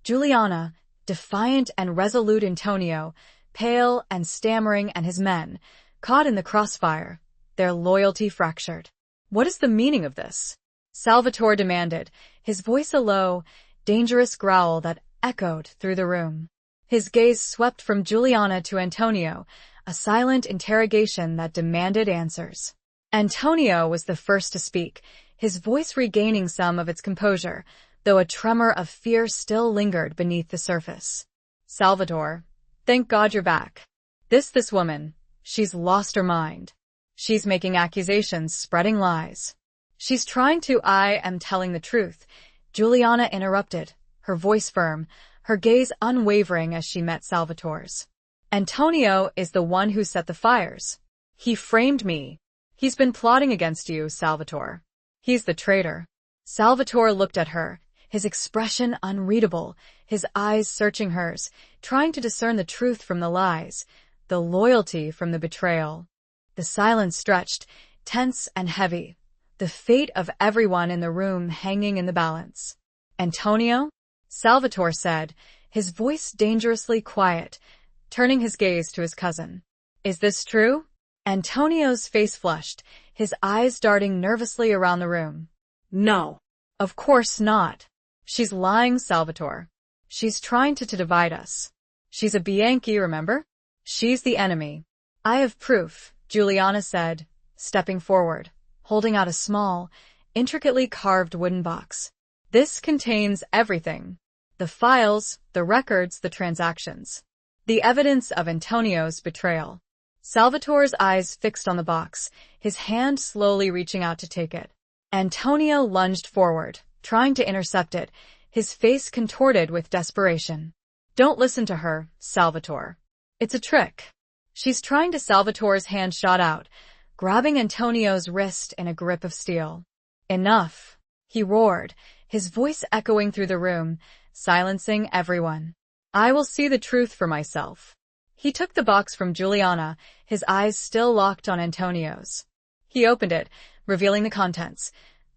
Juliana, defiant and resolute, Antonio, pale and stammering, and his men, caught in the crossfire, their loyalty fractured. "What is the meaning of this?" Salvatore demanded, his voice a low, dangerous growl that echoed through the room. His gaze swept from Juliana to Antonio, a silent interrogation that demanded answers. Antonio was the first to speak, his voice regaining some of its composure, though a tremor of fear still lingered beneath the surface. "Salvatore, thank God you're back. This woman, she's lost her mind. She's making accusations, spreading lies. She's trying to—" "I am telling the truth," Juliana interrupted, her voice firm, her gaze unwavering as she met Salvatore's. "Antonio is the one who set the fires. He framed me. He's been plotting against you, Salvatore. He's the traitor." Salvatore looked at her, his expression unreadable, his eyes searching hers, trying to discern the truth from the lies, the loyalty from the betrayal. The silence stretched, tense and heavy, the fate of everyone in the room hanging in the balance. "Antonio?" Salvatore said, his voice dangerously quiet, turning his gaze to his cousin. "Is this true?" Antonio's face flushed, his eyes darting nervously around the room. No. Of course not. She's lying, Salvatore. She's trying to divide us. She's a Bianchi, remember? She's the enemy. I have proof, Juliana said, stepping forward, holding out a small, intricately carved wooden box. This contains everything. The files, the records, the transactions. The evidence of Antonio's betrayal. Salvatore's eyes fixed on the box, his hand slowly reaching out to take it. Antonio lunged forward, trying to intercept it, his face contorted with desperation. Don't listen to her, Salvatore. It's a trick. She's trying to. Salvatore's hand shot out, grabbing Antonio's wrist in a grip of steel. Enough, he roared, his voice echoing through the room, silencing everyone. I will see the truth for myself. He took the box from Juliana, his eyes still locked on Antonio's. He opened it, revealing the contents.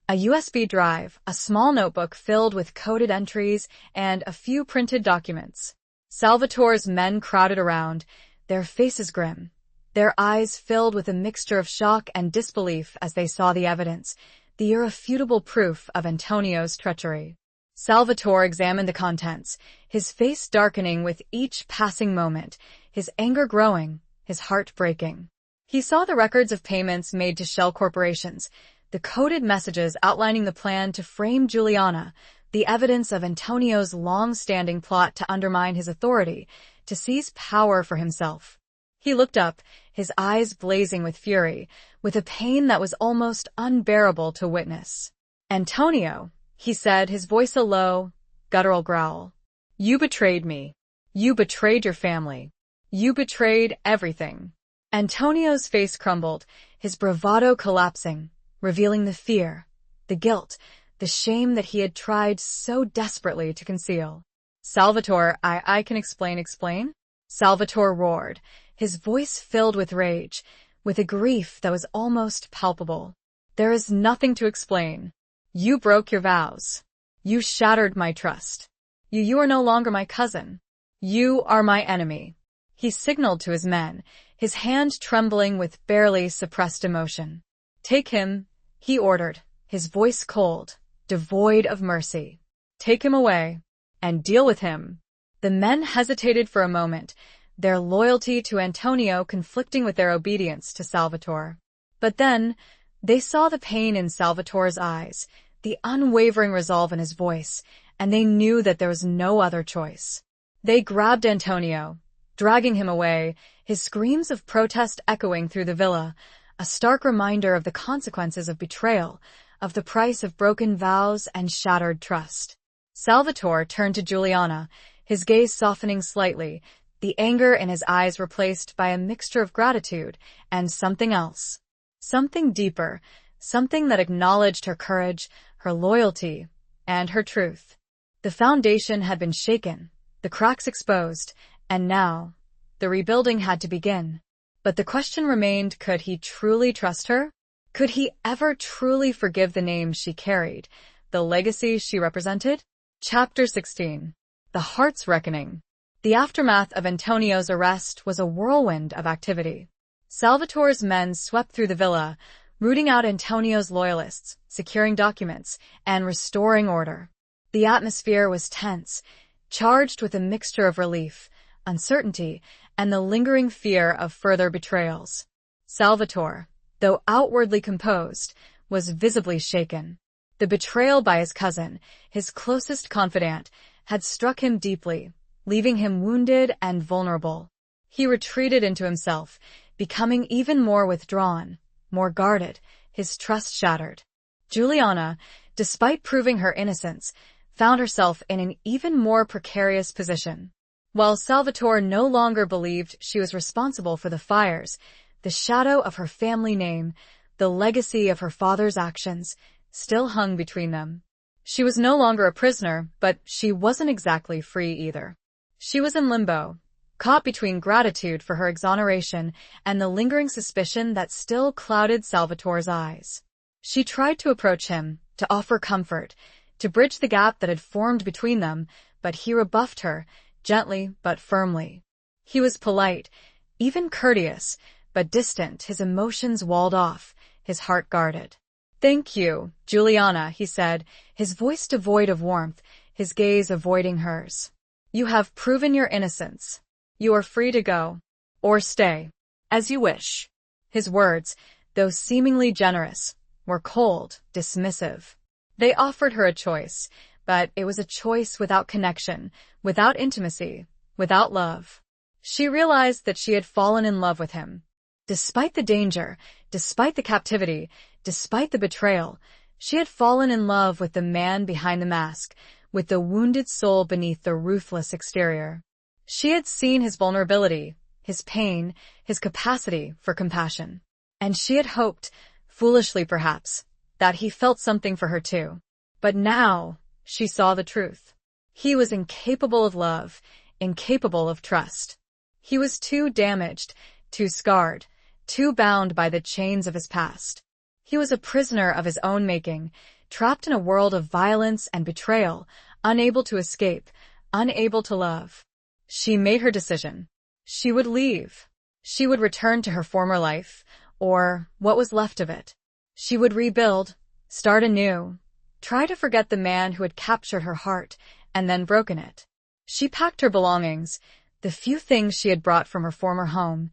A USB drive, a small notebook filled with coded entries, and a few printed documents. Salvatore's men crowded around, their faces grim, their eyes filled with a mixture of shock and disbelief as they saw the evidence, the irrefutable proof of Antonio's treachery. Salvatore examined the contents, his face darkening with each passing moment, his anger growing, his heart breaking. He saw the records of payments made to shell corporations, the coded messages outlining the plan to frame Juliana, the evidence of Antonio's long-standing plot to undermine his authority, to seize power for himself. He looked up, his eyes blazing with fury, with a pain that was almost unbearable to witness. Antonio, he said, his voice a low, guttural growl. You betrayed me. You betrayed your family. You betrayed everything. Antonio's face crumbled, his bravado collapsing, revealing the fear, the guilt, the shame that he had tried so desperately to conceal. Salvatore, I can explain? Salvatore roared, his voice filled with rage, with a grief that was almost palpable. There is nothing to explain. You broke your vows. You shattered my trust. You are no longer my cousin. You are my enemy. He signaled to his men, his hand trembling with barely suppressed emotion. Take him, he ordered, his voice cold, devoid of mercy. Take him away, and deal with him. The men hesitated for a moment, their loyalty to Antonio conflicting with their obedience to Salvatore. But then, they saw the pain in Salvatore's eyes, the unwavering resolve in his voice, and they knew that there was no other choice. They grabbed Antonio, dragging him away, his screams of protest echoing through the villa, a stark reminder of the consequences of betrayal, of the price of broken vows and shattered trust. Salvatore turned to Juliana, his gaze softening slightly, the anger in his eyes replaced by a mixture of gratitude and something else. Something deeper, something that acknowledged her courage, her loyalty, and her truth. The foundation had been shaken, the cracks exposed, and now, the rebuilding had to begin. But the question remained, could he truly trust her? Could he ever truly forgive the name she carried, the legacy she represented? Chapter 16. The Heart's Reckoning. The aftermath of Antonio's arrest was a whirlwind of activity. Salvatore's men swept through the villa, rooting out Antonio's loyalists, securing documents, and restoring order. The atmosphere was tense, charged with a mixture of relief, uncertainty, and the lingering fear of further betrayals. Salvatore, though outwardly composed, was visibly shaken. The betrayal by his cousin, his closest confidant, had struck him deeply, leaving him wounded and vulnerable. He retreated into himself, becoming even more withdrawn, more guarded, his trust shattered. Juliana, despite proving her innocence, found herself in an even more precarious position. While Salvatore no longer believed she was responsible for the fires, the shadow of her family name, the legacy of her father's actions, still hung between them. She was no longer a prisoner, but she wasn't exactly free either. She was in limbo, caught between gratitude for her exoneration and the lingering suspicion that still clouded Salvatore's eyes. She tried to approach him, to offer comfort, to bridge the gap that had formed between them, but he rebuffed her, gently but firmly. He was polite, even courteous, but distant, his emotions walled off, his heart guarded. "Thank you, Juliana," he said, his voice devoid of warmth, his gaze avoiding hers. "You have proven your innocence. You are free to go. Or stay. As you wish." His words, though seemingly generous, were cold, dismissive. They offered her a choice, but it was a choice without connection, without intimacy, without love. She realized that she had fallen in love with him. Despite the danger, despite the captivity, despite the betrayal, she had fallen in love with the man behind the mask, with the wounded soul beneath the ruthless exterior. She had seen his vulnerability, his pain, his capacity for compassion. And she had hoped, foolishly perhaps, that he felt something for her too. But now, she saw the truth. He was incapable of love, incapable of trust. He was too damaged, too scarred, too bound by the chains of his past. He was a prisoner of his own making, trapped in a world of violence and betrayal, unable to escape, unable to love. She made her decision. She would leave. She would return to her former life, or what was left of it. She would rebuild, start anew, try to forget the man who had captured her heart and then broken it. She packed her belongings, the few things she had brought from her former home,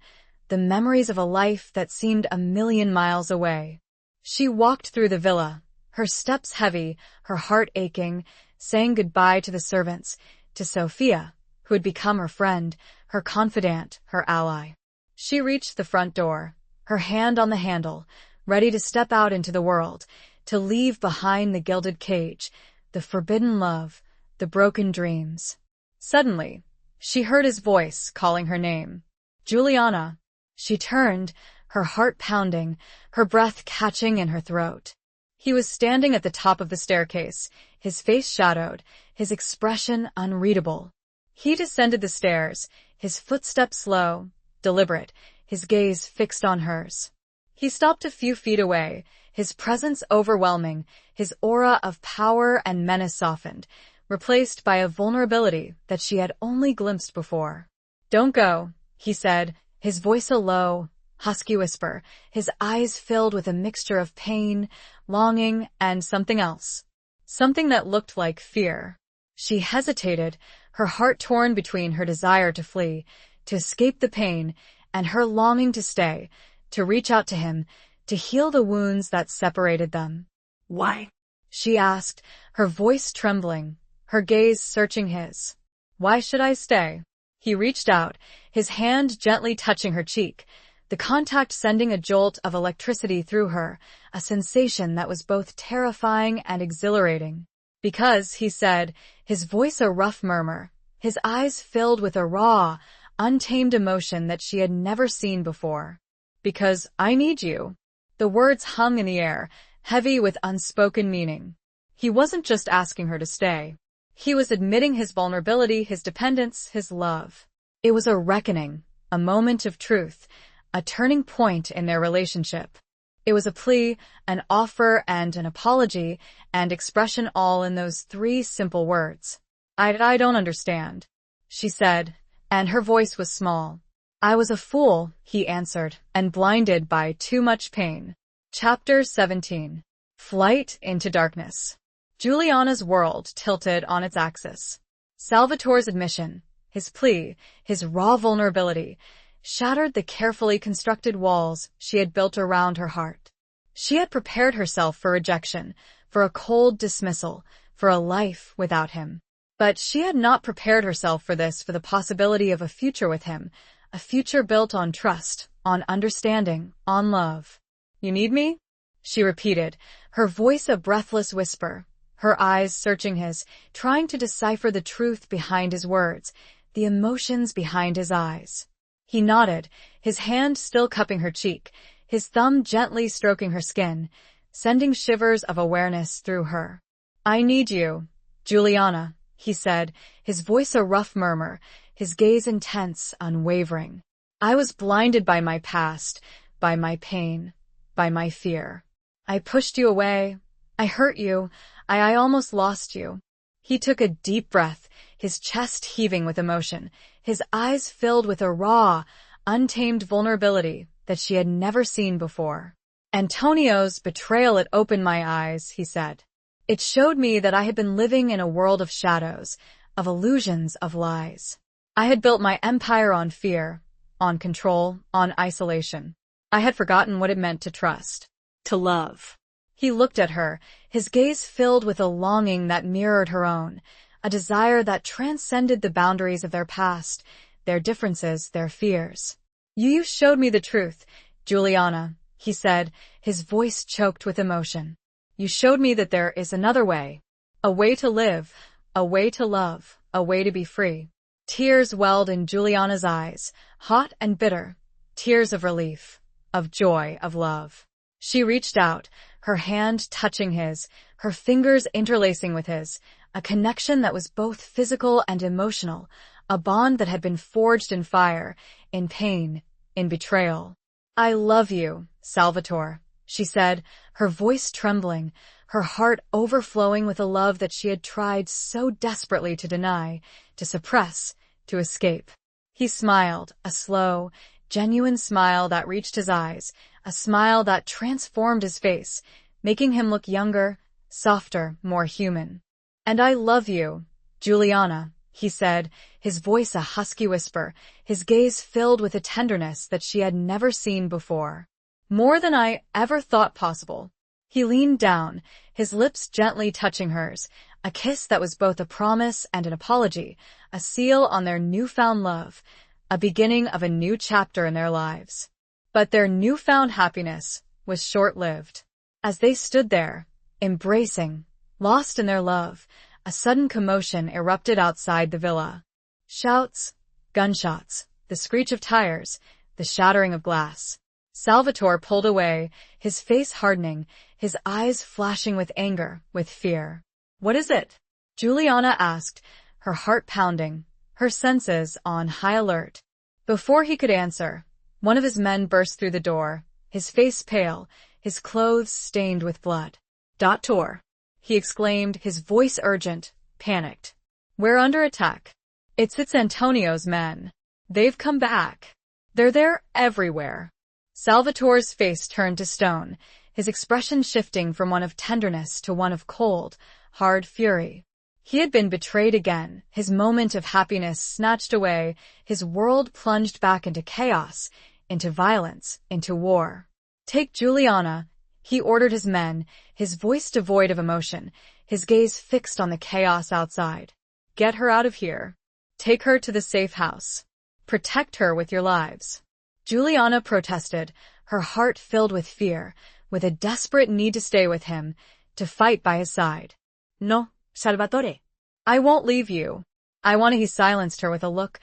the memories of a life that seemed a million miles away. She walked through the villa, her steps heavy, her heart aching, saying goodbye to the servants, to Sophia, who had become her friend, her confidant, her ally. She reached the front door, her hand on the handle, ready to step out into the world, to leave behind the gilded cage, the forbidden love, the broken dreams. Suddenly, she heard his voice calling her name. "Juliana." She turned, her heart pounding, her breath catching in her throat. He was standing at the top of the staircase, his face shadowed, his expression unreadable. He descended the stairs, his footsteps slow, deliberate, his gaze fixed on hers. He stopped a few feet away, his presence overwhelming, his aura of power and menace softened, replaced by a vulnerability that she had only glimpsed before. "Don't go," he said, his voice a low, husky whisper, his eyes filled with a mixture of pain, longing, and something else. Something that looked like fear. She hesitated, her heart torn between her desire to flee, to escape the pain, and her longing to stay, to reach out to him, to heal the wounds that separated them. "Why?" she asked, her voice trembling, her gaze searching his. "Why should I stay?" He reached out, his hand gently touching her cheek, the contact sending a jolt of electricity through her, a sensation that was both terrifying and exhilarating. "Because," he said, his voice a rough murmur, his eyes filled with a raw, untamed emotion that she had never seen before. "Because I need you." The words hung in the air, heavy with unspoken meaning. He wasn't just asking her to stay. He was admitting his vulnerability, his dependence, his love. It was a reckoning, a moment of truth, a turning point in their relationship. It was a plea, an offer, and an apology, and expression all in those 3 simple words. I don't understand," she said, and her voice was small. "I was a fool," he answered, and blinded by too much pain. Chapter 17. Flight into Darkness. Juliana's world tilted on its axis. Salvatore's admission, his plea, his raw vulnerability, shattered the carefully constructed walls she had built around her heart. She had prepared herself for rejection, for a cold dismissal, for a life without him. But she had not prepared herself for this, for the possibility of a future with him, a future built on trust, on understanding, on love. "You need me?" she repeated, her voice a breathless whisper, her eyes searching his, trying to decipher the truth behind his words, the emotions behind his eyes. He nodded, his hand still cupping her cheek, his thumb gently stroking her skin, sending shivers of awareness through her. "I need you, Juliana," he said, his voice a rough murmur, his gaze intense, unwavering. "I was blinded by my past, by my pain, by my fear. I pushed you away. I hurt you. I almost lost you." He took a deep breath, his chest heaving with emotion, his eyes filled with a raw, untamed vulnerability that she had never seen before. Antonio's betrayal had opened my eyes, he said. It showed me that I had been living in a world of shadows, of illusions, of lies. I had built my empire on fear, on control, on isolation. I had forgotten what it meant to trust. To love. He looked at her, his gaze filled with a longing that mirrored her own, a desire that transcended the boundaries of their past, their differences, their fears. You showed me the truth, Juliana, he said, his voice choked with emotion. You showed me that there is another way. A way to live, a way to love, a way to be free. Tears welled in Juliana's eyes, hot and bitter, tears of relief, of joy, of love. She reached out, her hand touching his, her fingers interlacing with his, a connection that was both physical and emotional, a bond that had been forged in fire, in pain, in betrayal. I love you, Salvatore, she said, her voice trembling, her heart overflowing with a love that she had tried so desperately to deny, to suppress, to escape. He smiled, a slow, genuine smile that reached his eyes, a smile that transformed his face, making him look younger, softer, more human. And I love you, Juliana, he said, his voice a husky whisper, his gaze filled with a tenderness that she had never seen before. More than I ever thought possible. He leaned down, his lips gently touching hers, a kiss that was both a promise and an apology, a seal on their newfound love, a beginning of a new chapter in their lives. But their newfound happiness was short-lived. As they stood there, embracing, lost in their love, a sudden commotion erupted outside the villa. Shouts, gunshots, the screech of tires, the shattering of glass. Salvatore pulled away, his face hardening, his eyes flashing with anger, with fear. What is it? Juliana asked, her heart pounding, her senses on high alert. Before he could answer, one of his men burst through the door, his face pale, his clothes stained with blood. Doctor, he exclaimed, his voice urgent, panicked. We're under attack. It's Antonio's men. They've come back. They're there everywhere. Salvatore's face turned to stone, his expression shifting from one of tenderness to one of cold, hard fury. He had been betrayed again, his moment of happiness snatched away, his world plunged back into chaos, into violence, into war. Take Juliana, he ordered his men, his voice devoid of emotion, his gaze fixed on the chaos outside. Get her out of here. Take her to the safe house. Protect her with your lives. Juliana protested, her heart filled with fear, with a desperate need to stay with him, to fight by his side. No, Salvatore. I won't leave you. He silenced her with a look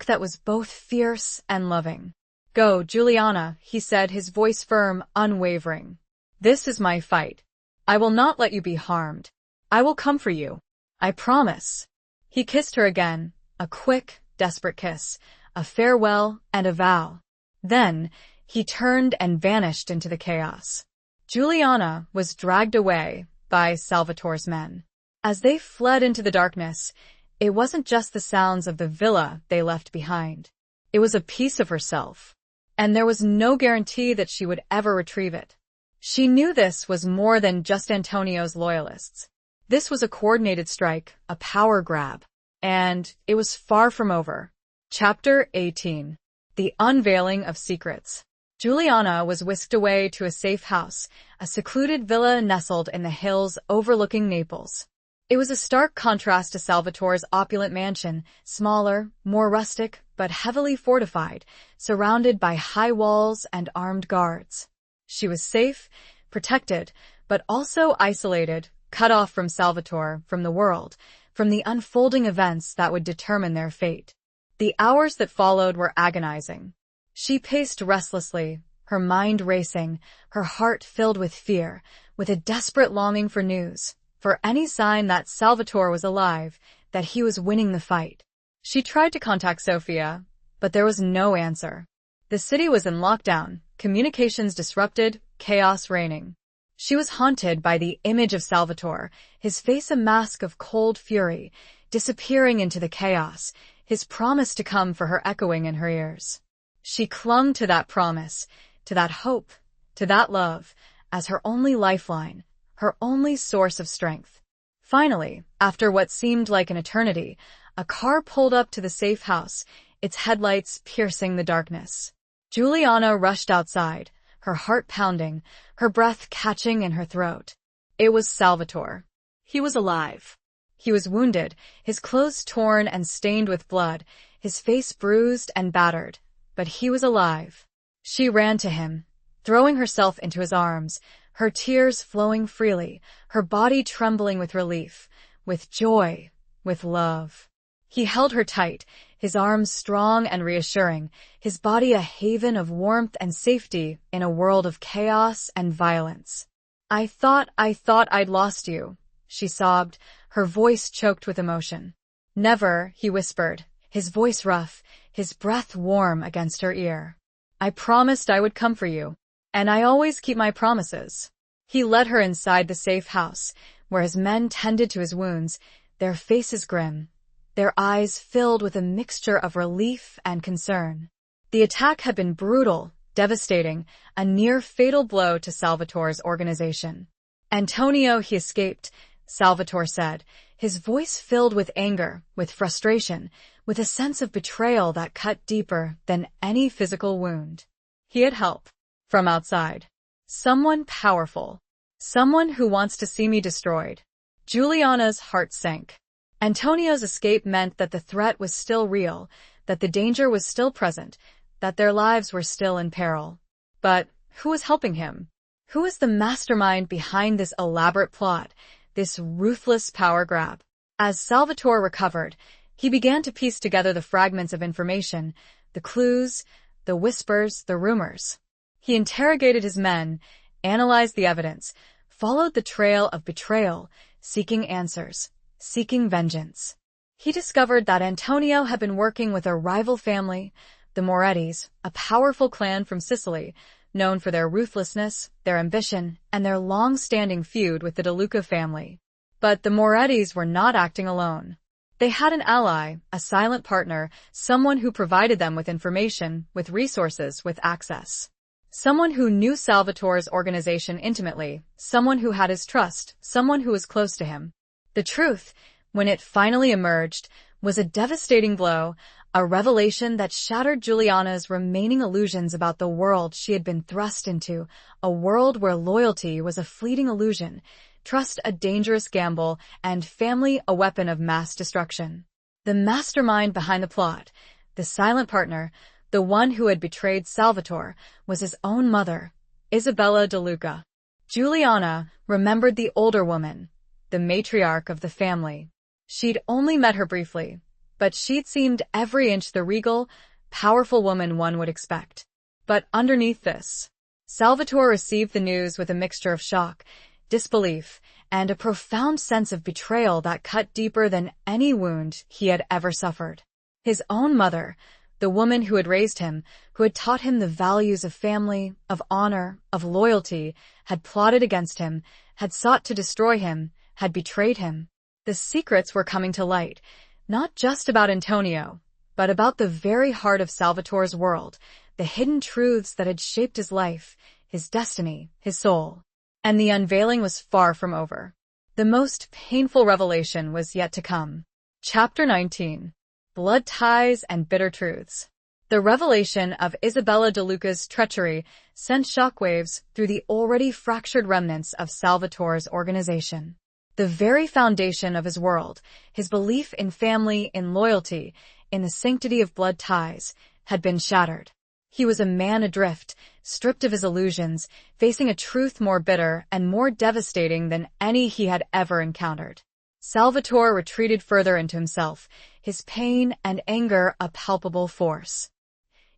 that was both fierce and loving. Go, Juliana, he said, his voice firm, unwavering. This is my fight. I will not let you be harmed. I will come for you. I promise. He kissed her again, a quick, desperate kiss, a farewell and a vow. Then, he turned and vanished into the chaos. Juliana was dragged away by Salvatore's men. As they fled into the darkness, it wasn't just the sounds of the villa they left behind. It was a piece of herself. And there was no guarantee that she would ever retrieve it. She knew this was more than just Antonio's loyalists. This was a coordinated strike, a power grab. And it was far from over. Chapter 18. The Unveiling of Secrets. Juliana was whisked away to a safe house, a secluded villa nestled in the hills overlooking Naples. It was a stark contrast to Salvatore's opulent mansion, smaller, more rustic, but heavily fortified, surrounded by high walls and armed guards. She was safe, protected, but also isolated, cut off from Salvatore, from the world, from the unfolding events that would determine their fate. The hours that followed were agonizing. She paced restlessly, her mind racing, her heart filled with fear, with a desperate longing for news, for any sign that Salvatore was alive, that he was winning the fight. She tried to contact Sofia, but there was no answer. The city was in lockdown, communications disrupted, chaos reigning. She was haunted by the image of Salvatore, his face a mask of cold fury, disappearing into the chaos, his promise to come for her echoing in her ears. She clung to that promise, to that hope, to that love, as her only lifeline, her only source of strength. Finally, after what seemed like an eternity, a car pulled up to the safe house, its headlights piercing the darkness. Juliana rushed outside, her heart pounding, her breath catching in her throat. It was Salvatore. He was alive. He was wounded, his clothes torn and stained with blood, his face bruised and battered, but he was alive. She ran to him, throwing herself into his arms, her tears flowing freely, her body trembling with relief, with joy, with love. He held her tight, his arms strong and reassuring, his body a haven of warmth and safety in a world of chaos and violence. I thought I'd lost you," she sobbed, her voice choked with emotion. "Never," he whispered, his voice rough, his breath warm against her ear. "I promised I would come for you, and I always keep my promises." He led her inside the safe house, where his men tended to his wounds, their faces grim, their eyes filled with a mixture of relief and concern. The attack had been brutal, devastating, a near-fatal blow to Salvatore's organization. "Antonio, he escaped," Salvatore said, his voice filled with anger, with frustration, with a sense of betrayal that cut deeper than any physical wound. "He had help. From outside. Someone powerful. Someone who wants to see me destroyed." Juliana's heart sank. Antonio's escape meant that the threat was still real, that the danger was still present, that their lives were still in peril. But who was helping him? Who was the mastermind behind this elaborate plot, this ruthless power grab? As Salvatore recovered, he began to piece together the fragments of information, the clues, the whispers, the rumors. He interrogated his men, analyzed the evidence, followed the trail of betrayal, seeking answers, seeking vengeance. He discovered that Antonio had been working with a rival family, the Morettis, a powerful clan from Sicily, known for their ruthlessness, their ambition, and their long-standing feud with the De Luca family. But the Morettis were not acting alone. They had an ally, a silent partner, someone who provided them with information, with resources, with access. Someone who knew Salvatore's organization intimately, someone who had his trust, someone who was close to him. The truth, when it finally emerged, was a devastating blow, a revelation that shattered Juliana's remaining illusions about the world she had been thrust into, a world where loyalty was a fleeting illusion, trust a dangerous gamble, and family a weapon of mass destruction. The mastermind behind the plot, the silent partner, the one who had betrayed Salvatore, was his own mother, Isabella De Luca. Juliana remembered the older woman, the matriarch of the family. She'd only met her briefly, but she'd seemed every inch the regal, powerful woman one would expect. But underneath this, Salvatore received the news with a mixture of shock, disbelief, and a profound sense of betrayal that cut deeper than any wound he had ever suffered. His own mother, the woman who had raised him, who had taught him the values of family, of honor, of loyalty, had plotted against him, had sought to destroy him, had betrayed him. The secrets were coming to light, not just about Antonio, but about the very heart of Salvatore's world, the hidden truths that had shaped his life, his destiny, his soul. And the unveiling was far from over. The most painful revelation was yet to come. Chapter 19. Blood Ties and Bitter Truths. The revelation of Isabella De Luca's treachery sent shockwaves through the already fractured remnants of Salvatore's organization. The very foundation of his world, his belief in family, in loyalty, in the sanctity of blood ties, had been shattered. He was a man adrift, stripped of his illusions, facing a truth more bitter and more devastating than any he had ever encountered. Salvatore retreated further into himself, his pain and anger a palpable force.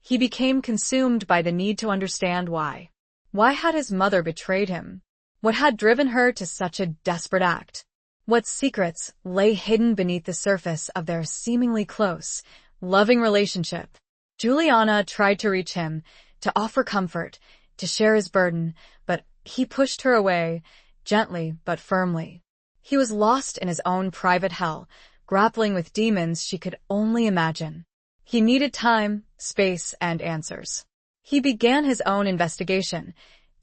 He became consumed by the need to understand why. Why had his mother betrayed him? What had driven her to such a desperate act? What secrets lay hidden beneath the surface of their seemingly close, loving relationship? Juliana tried to reach him, to offer comfort, to share his burden, but he pushed her away, gently but firmly. He was lost in his own private hell, grappling with demons she could only imagine. He needed time, space, and answers. He began his own investigation,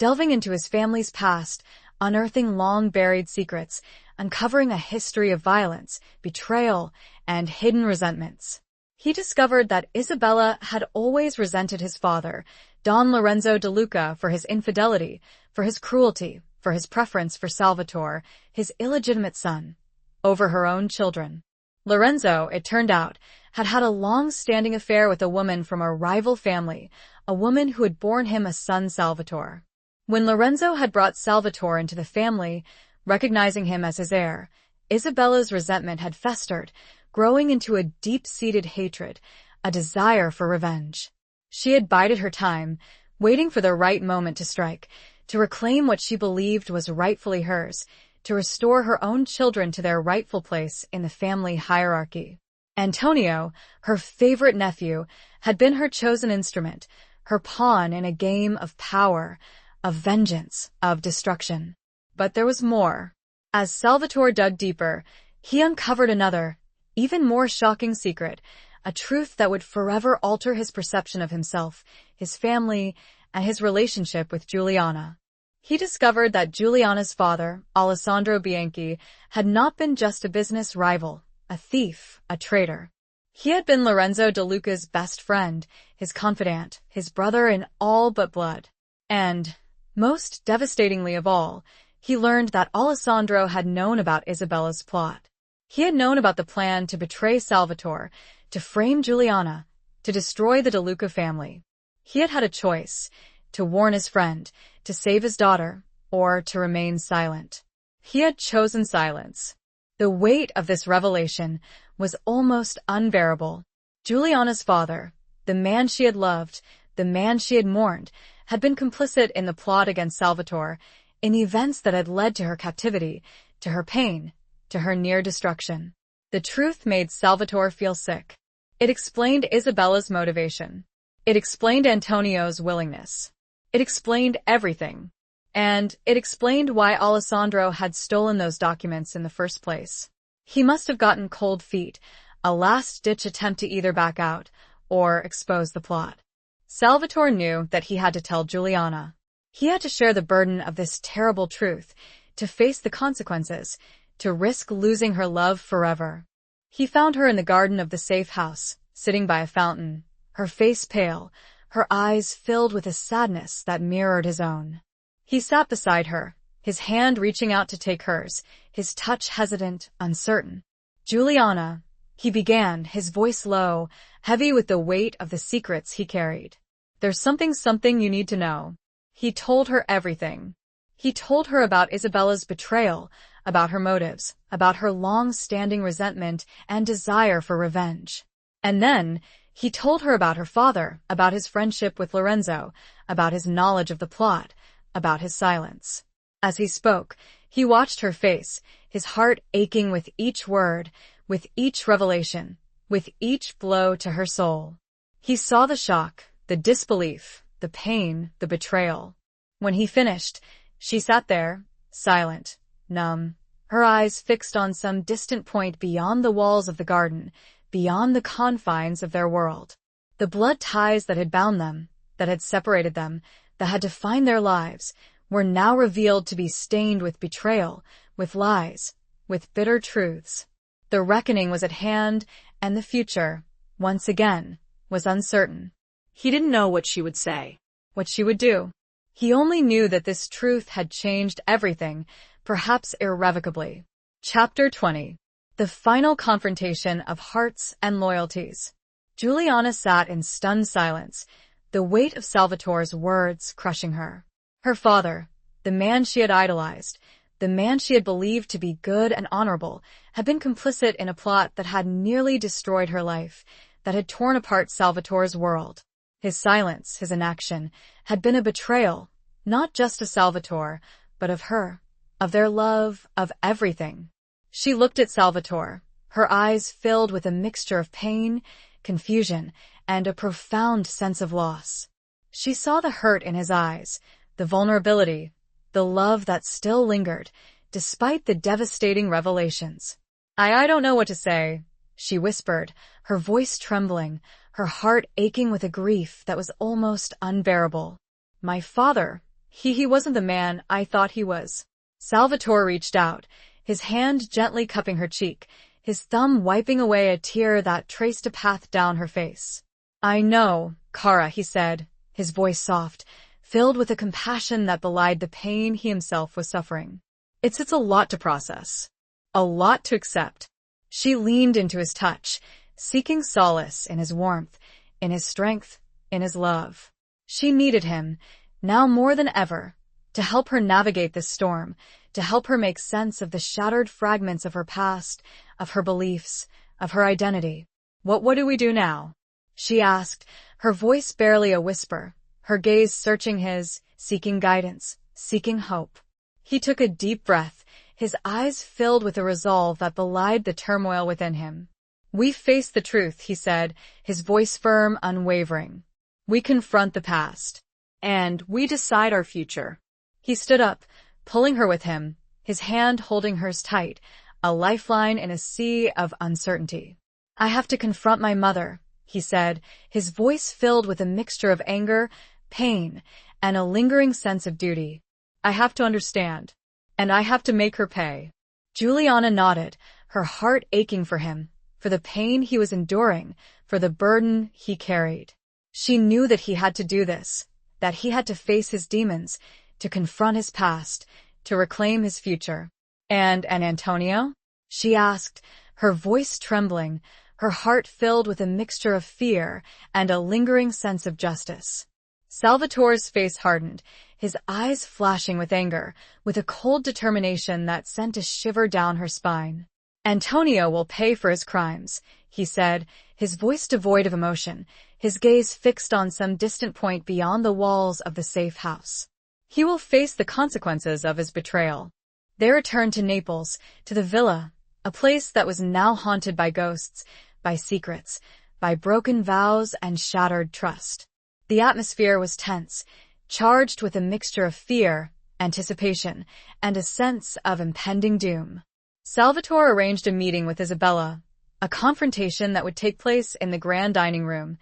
delving into his family's past, unearthing long-buried secrets, uncovering a history of violence, betrayal, and hidden resentments. He discovered that Isabella had always resented his father, Don Lorenzo de Luca, for his infidelity, for his cruelty, for his preference for Salvatore, his illegitimate son, over her own children. Lorenzo, it turned out, had had a long-standing affair with a woman from a rival family, a woman who had borne him a son, Salvatore. When Lorenzo had brought Salvatore into the family, recognizing him as his heir, Isabella's resentment had festered, growing into a deep-seated hatred, a desire for revenge. She had bided her time, waiting for the right moment to strike, to reclaim what she believed was rightfully hers, to restore her own children to their rightful place in the family hierarchy. Antonio, her favorite nephew, had been her chosen instrument, her pawn in a game of power, of vengeance, of destruction. But there was more. As Salvatore dug deeper, he uncovered another, even more shocking secret, a truth that would forever alter his perception of himself, his family, and his relationship with Giuliana. He discovered that Giuliana's father, Alessandro Bianchi, had not been just a business rival, a thief, a traitor. He had been Lorenzo de Luca's best friend, his confidant, his brother in all but blood. And, most devastatingly of all, he learned that Alessandro had known about Isabella's plot. He had known about the plan to betray Salvatore, to frame Giuliana, to destroy the De Luca family. He had had a choice, to warn his friend, to save his daughter, or to remain silent. He had chosen silence. The weight of this revelation was almost unbearable. Giuliana's father, the man she had loved, the man she had mourned, had been complicit in the plot against Salvatore, in the events that had led to her captivity, to her pain, to her near destruction. The truth made Salvatore feel sick. It explained Isabella's motivation. It explained Antonio's willingness. It explained everything. And it explained why Alessandro had stolen those documents in the first place. He must have gotten cold feet, a last-ditch attempt to either back out or expose the plot. Salvatore knew that he had to tell Giuliana. He had to share the burden of this terrible truth, to face the consequences, to risk losing her love forever. He found her in the garden of the safe house, sitting by a fountain, her face pale, her eyes filled with a sadness that mirrored his own. He sat beside her, his hand reaching out to take hers, his touch hesitant, uncertain. "Giuliana," he began, his voice low, heavy with the weight of the secrets he carried. "There's something you need to know." He told her everything. He told her about Isabella's betrayal, about her motives, about her long-standing resentment and desire for revenge. And then, he told her about her father, about his friendship with Lorenzo, about his knowledge of the plot, about his silence. As he spoke, he watched her face, his heart aching with each word, with each revelation, with each blow to her soul. He saw the shock, the disbelief, the pain, the betrayal. When he finished, she sat there, silent, numb, her eyes fixed on some distant point beyond the walls of the garden, beyond the confines of their world. The blood ties that had bound them, that had separated them, that had defined their lives, were now revealed to be stained with betrayal, with lies, with bitter truths. The reckoning was at hand, and the future, once again, was uncertain. He didn't know what she would say, what she would do. He only knew that this truth had changed everything, perhaps irrevocably. Chapter 20. The final confrontation of hearts and loyalties. Giuliana sat in stunned silence, the weight of Salvatore's words crushing her. Her father, the man she had idolized, the man she had believed to be good and honorable, had been complicit in a plot that had nearly destroyed her life, that had torn apart Salvatore's world. His silence, his inaction, had been a betrayal, not just of Salvatore, but of her, of their love, of everything. She looked at Salvatore, her eyes filled with a mixture of pain, confusion, and a profound sense of loss. She saw the hurt in his eyes, the vulnerability, the love that still lingered, despite the devastating revelations. I don't know what to say," she whispered, her voice trembling, her heart aching with a grief that was almost unbearable. "My father," He wasn't the man I thought he was. Salvatore reached out, his hand gently cupping her cheek, his thumb wiping away a tear that traced a path down her face. I know, Kara, he said, his voice soft, filled with a compassion that belied the pain he himself was suffering. It's a lot to process. A lot to accept. She leaned into his touch, seeking solace in his warmth, in his strength, in his love. She needed him, now more than ever, to help her navigate this storm, to help her make sense of the shattered fragments of her past, of her beliefs, of her identity. What do we do now? She asked, her voice barely a whisper, her gaze searching his, seeking guidance, seeking hope. He took a deep breath, his eyes filled with a resolve that belied the turmoil within him. We face the truth, he said, his voice firm, unwavering. We confront the past. And we decide our future. He stood up, pulling her with him, his hand holding hers tight, a lifeline in a sea of uncertainty. I have to confront my mother, he said, his voice filled with a mixture of anger, pain, and a lingering sense of duty. I have to understand. And I have to make her pay. Juliana nodded, her heart aching for him, for the pain he was enduring, for the burden he carried. She knew that he had to do this, that he had to face his demons, to confront his past, to reclaim his future. And Antonio? She asked, her voice trembling, her heart filled with a mixture of fear and a lingering sense of justice. Salvatore's face hardened, his eyes flashing with anger, with a cold determination that sent a shiver down her spine. Antonio will pay for his crimes, he said, his voice devoid of emotion, his gaze fixed on some distant point beyond the walls of the safe house. He will face the consequences of his betrayal. They returned to Naples, to the villa, a place that was now haunted by ghosts, by secrets, by broken vows and shattered trust. The atmosphere was tense, charged with a mixture of fear, anticipation, and a sense of impending doom. Salvatore arranged a meeting with Isabella, a confrontation that would take place in the grand dining room,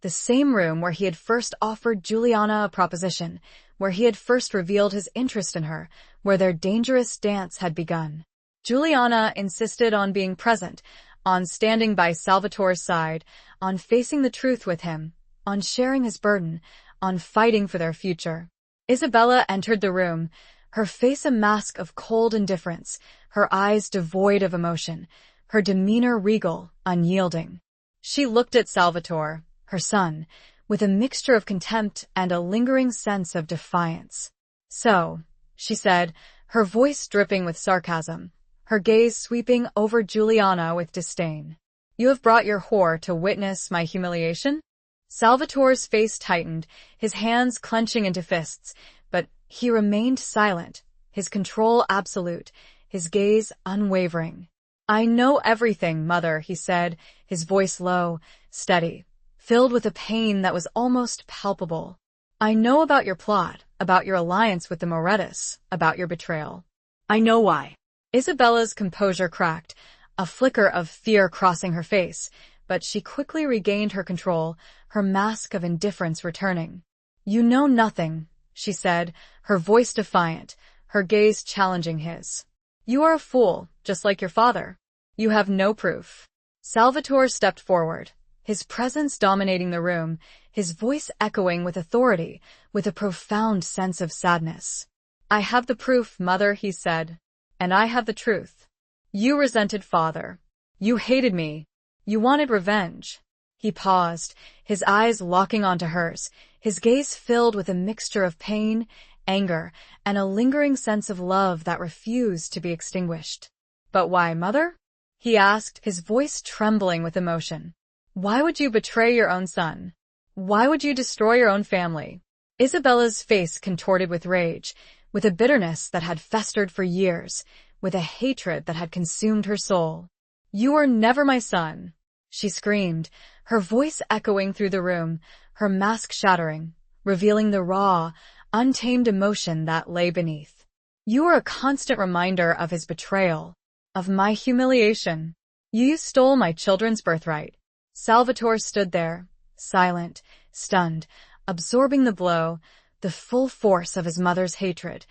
the same room where he had first offered Juliana a proposition, where he had first revealed his interest in her, where their dangerous dance had begun. Juliana insisted on being present, on standing by Salvatore's side, on facing the truth with him, on sharing his burden, on fighting for their future. Isabella entered the room, her face a mask of cold indifference, her eyes devoid of emotion, her demeanor regal, unyielding. She looked at Salvatore, her son, with a mixture of contempt and a lingering sense of defiance. So, she said, her voice dripping with sarcasm, her gaze sweeping over Juliana with disdain. You have brought your whore to witness my humiliation? Salvatore's face tightened, his hands clenching into fists, but he remained silent, his control absolute, his gaze unwavering. I know everything, mother, he said, his voice low, steady, filled with a pain that was almost palpable. I know about your plot, about your alliance with the Morettas, about your betrayal. I know why. Isabella's composure cracked, a flicker of fear crossing her face, but she quickly regained her control, her mask of indifference returning. You know nothing, she said, her voice defiant, her gaze challenging his. You are a fool, just like your father. You have no proof. Salvatore stepped forward, his presence dominating the room, his voice echoing with authority, with a profound sense of sadness. I have the proof, mother, he said. And I have the truth. You resented father. You hated me. You wanted revenge. He paused, his eyes locking onto hers, his gaze filled with a mixture of pain, anger, and a lingering sense of love that refused to be extinguished. But why, mother? He asked, his voice trembling with emotion. Why would you betray your own son? Why would you destroy your own family? Isabella's face contorted with rage, with a bitterness that had festered for years, with a hatred that had consumed her soul. You were never my son, she screamed, her voice echoing through the room, her mask shattering, revealing the raw, untamed emotion that lay beneath. You were a constant reminder of his betrayal, of my humiliation. You stole my children's birthright. Salvatore stood there, silent, stunned, absorbing the blow, the full force of his mother's hatred,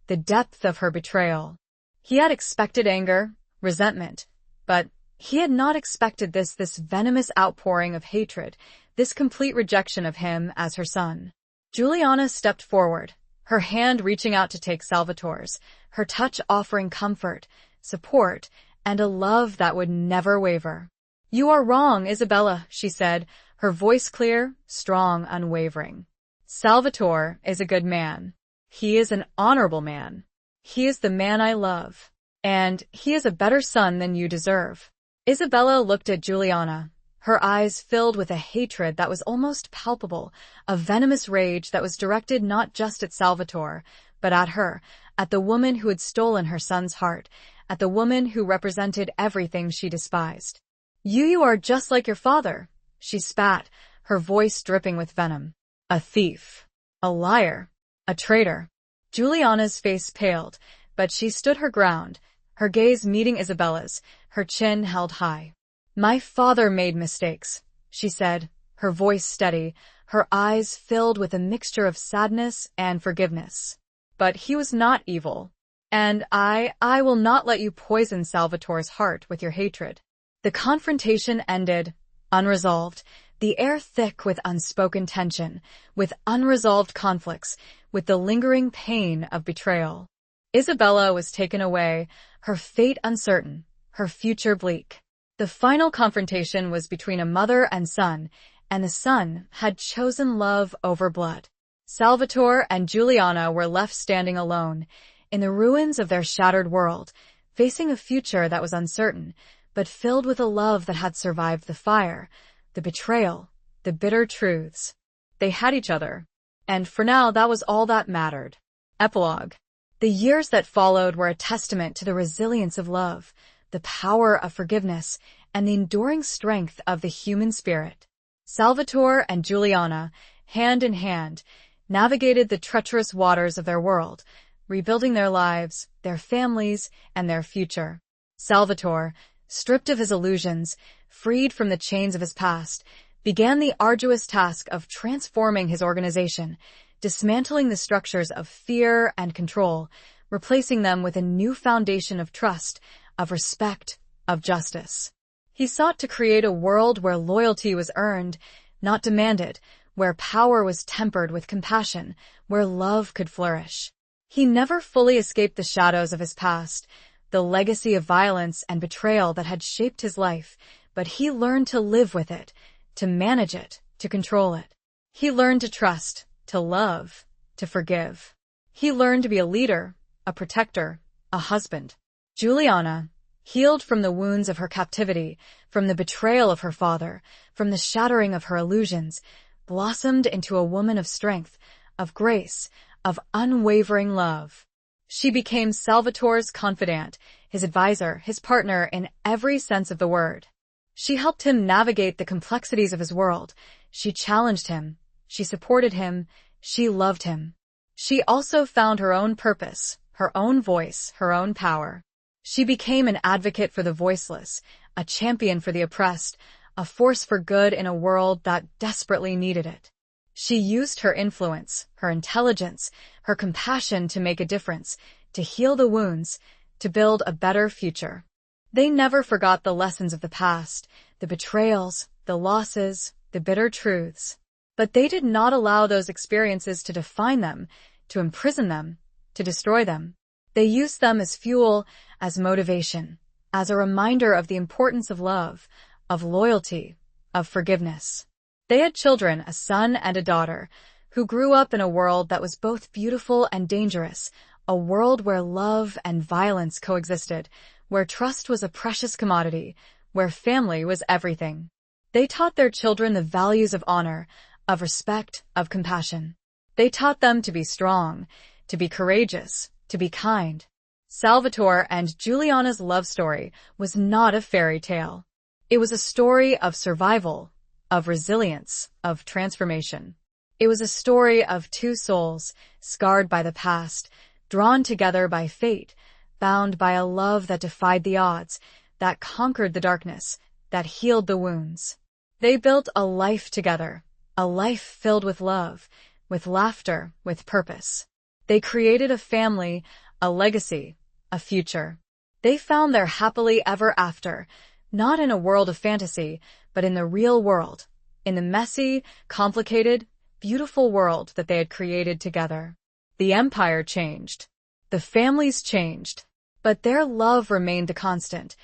the depth of her betrayal. He had expected anger, resentment, but he had not expected this venomous outpouring of hatred, this complete rejection of him as her son. Juliana stepped forward, her hand reaching out to take Salvatore's, her touch offering comfort, support, and a love that would never waver. "You are wrong, Isabella," she said, her voice clear, strong, unwavering. "Salvatore is a good man. He is an honorable man. He is the man I love. And he is a better son than you deserve." Isabella looked at Juliana, her eyes filled with a hatred that was almost palpable, a venomous rage that was directed not just at Salvatore, but at her, at the woman who had stolen her son's heart, at the woman who represented everything she despised. You are just like your father," she spat, her voice dripping with venom. "A thief. A liar. A traitor." Juliana's face paled, but she stood her ground, her gaze meeting Isabella's, her chin held high. "My father made mistakes," she said, her voice steady, her eyes filled with a mixture of sadness and forgiveness. "But he was not evil. And I will not let you poison Salvatore's heart with your hatred." The confrontation ended, unresolved, the air thick with unspoken tension, with unresolved conflicts, with the lingering pain of betrayal. Isabella was taken away, her fate uncertain, her future bleak. The final confrontation was between a mother and the son had chosen love over blood. Salvatore and Juliana were left standing alone, in the ruins of their shattered world, facing a future that was uncertain, but filled with a love that had survived the fire, the betrayal, the bitter truths. They had each other, and for now that was all that mattered. Epilogue. The years that followed were a testament to the resilience of love, the power of forgiveness, and the enduring strength of the human spirit. Salvatore and Juliana, hand in hand, navigated the treacherous waters of their world, rebuilding their lives, their families, and their future. Salvatore, stripped of his illusions, freed from the chains of his past, began the arduous task of transforming his organization, dismantling the structures of fear and control, replacing them with a new foundation of trust, of respect, of justice. He sought to create a world where loyalty was earned, not demanded, where power was tempered with compassion, where love could flourish. He never fully escaped the shadows of his past, the legacy of violence and betrayal that had shaped his life, but he learned to live with it, to manage it, to control it. He learned to trust, to love, to forgive. He learned to be a leader, a protector, a husband. Juliana, healed from the wounds of her captivity, from the betrayal of her father, from the shattering of her illusions, blossomed into a woman of strength, of grace, of unwavering love. She became Salvatore's confidant, his advisor, his partner in every sense of the word. She helped him navigate the complexities of his world. She challenged him. She supported him. She loved him. She also found her own purpose, her own voice, her own power. She became an advocate for the voiceless, a champion for the oppressed, a force for good in a world that desperately needed it. She used her influence, her intelligence, her compassion to make a difference, to heal the wounds, to build a better future. They never forgot the lessons of the past, the betrayals, the losses, the bitter truths. But they did not allow those experiences to define them, to imprison them, to destroy them. They used them as fuel, as motivation, as a reminder of the importance of love, of loyalty, of forgiveness. They had children, a son and a daughter, who grew up in a world that was both beautiful and dangerous, a world where love and violence coexisted, where trust was a precious commodity, where family was everything. They taught their children the values of honor, of respect, of compassion. They taught them to be strong, to be courageous, to be kind. Salvatore and Juliana's love story was not a fairy tale. It was a story of survival, of resilience, of transformation. It was a story of two souls, scarred by the past, drawn together by fate, bound by a love that defied the odds, that conquered the darkness, that healed the wounds. They built a life together, a life filled with love, with laughter, with purpose. They created a family, a legacy, a future. They found their happily ever after, not in a world of fantasy, but in the real world, in the messy, complicated, beautiful world that they had created together. The empire changed. The families changed. But their love remained a constant,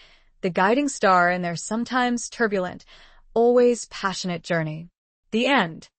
the guiding star in their sometimes turbulent, always passionate journey. The end.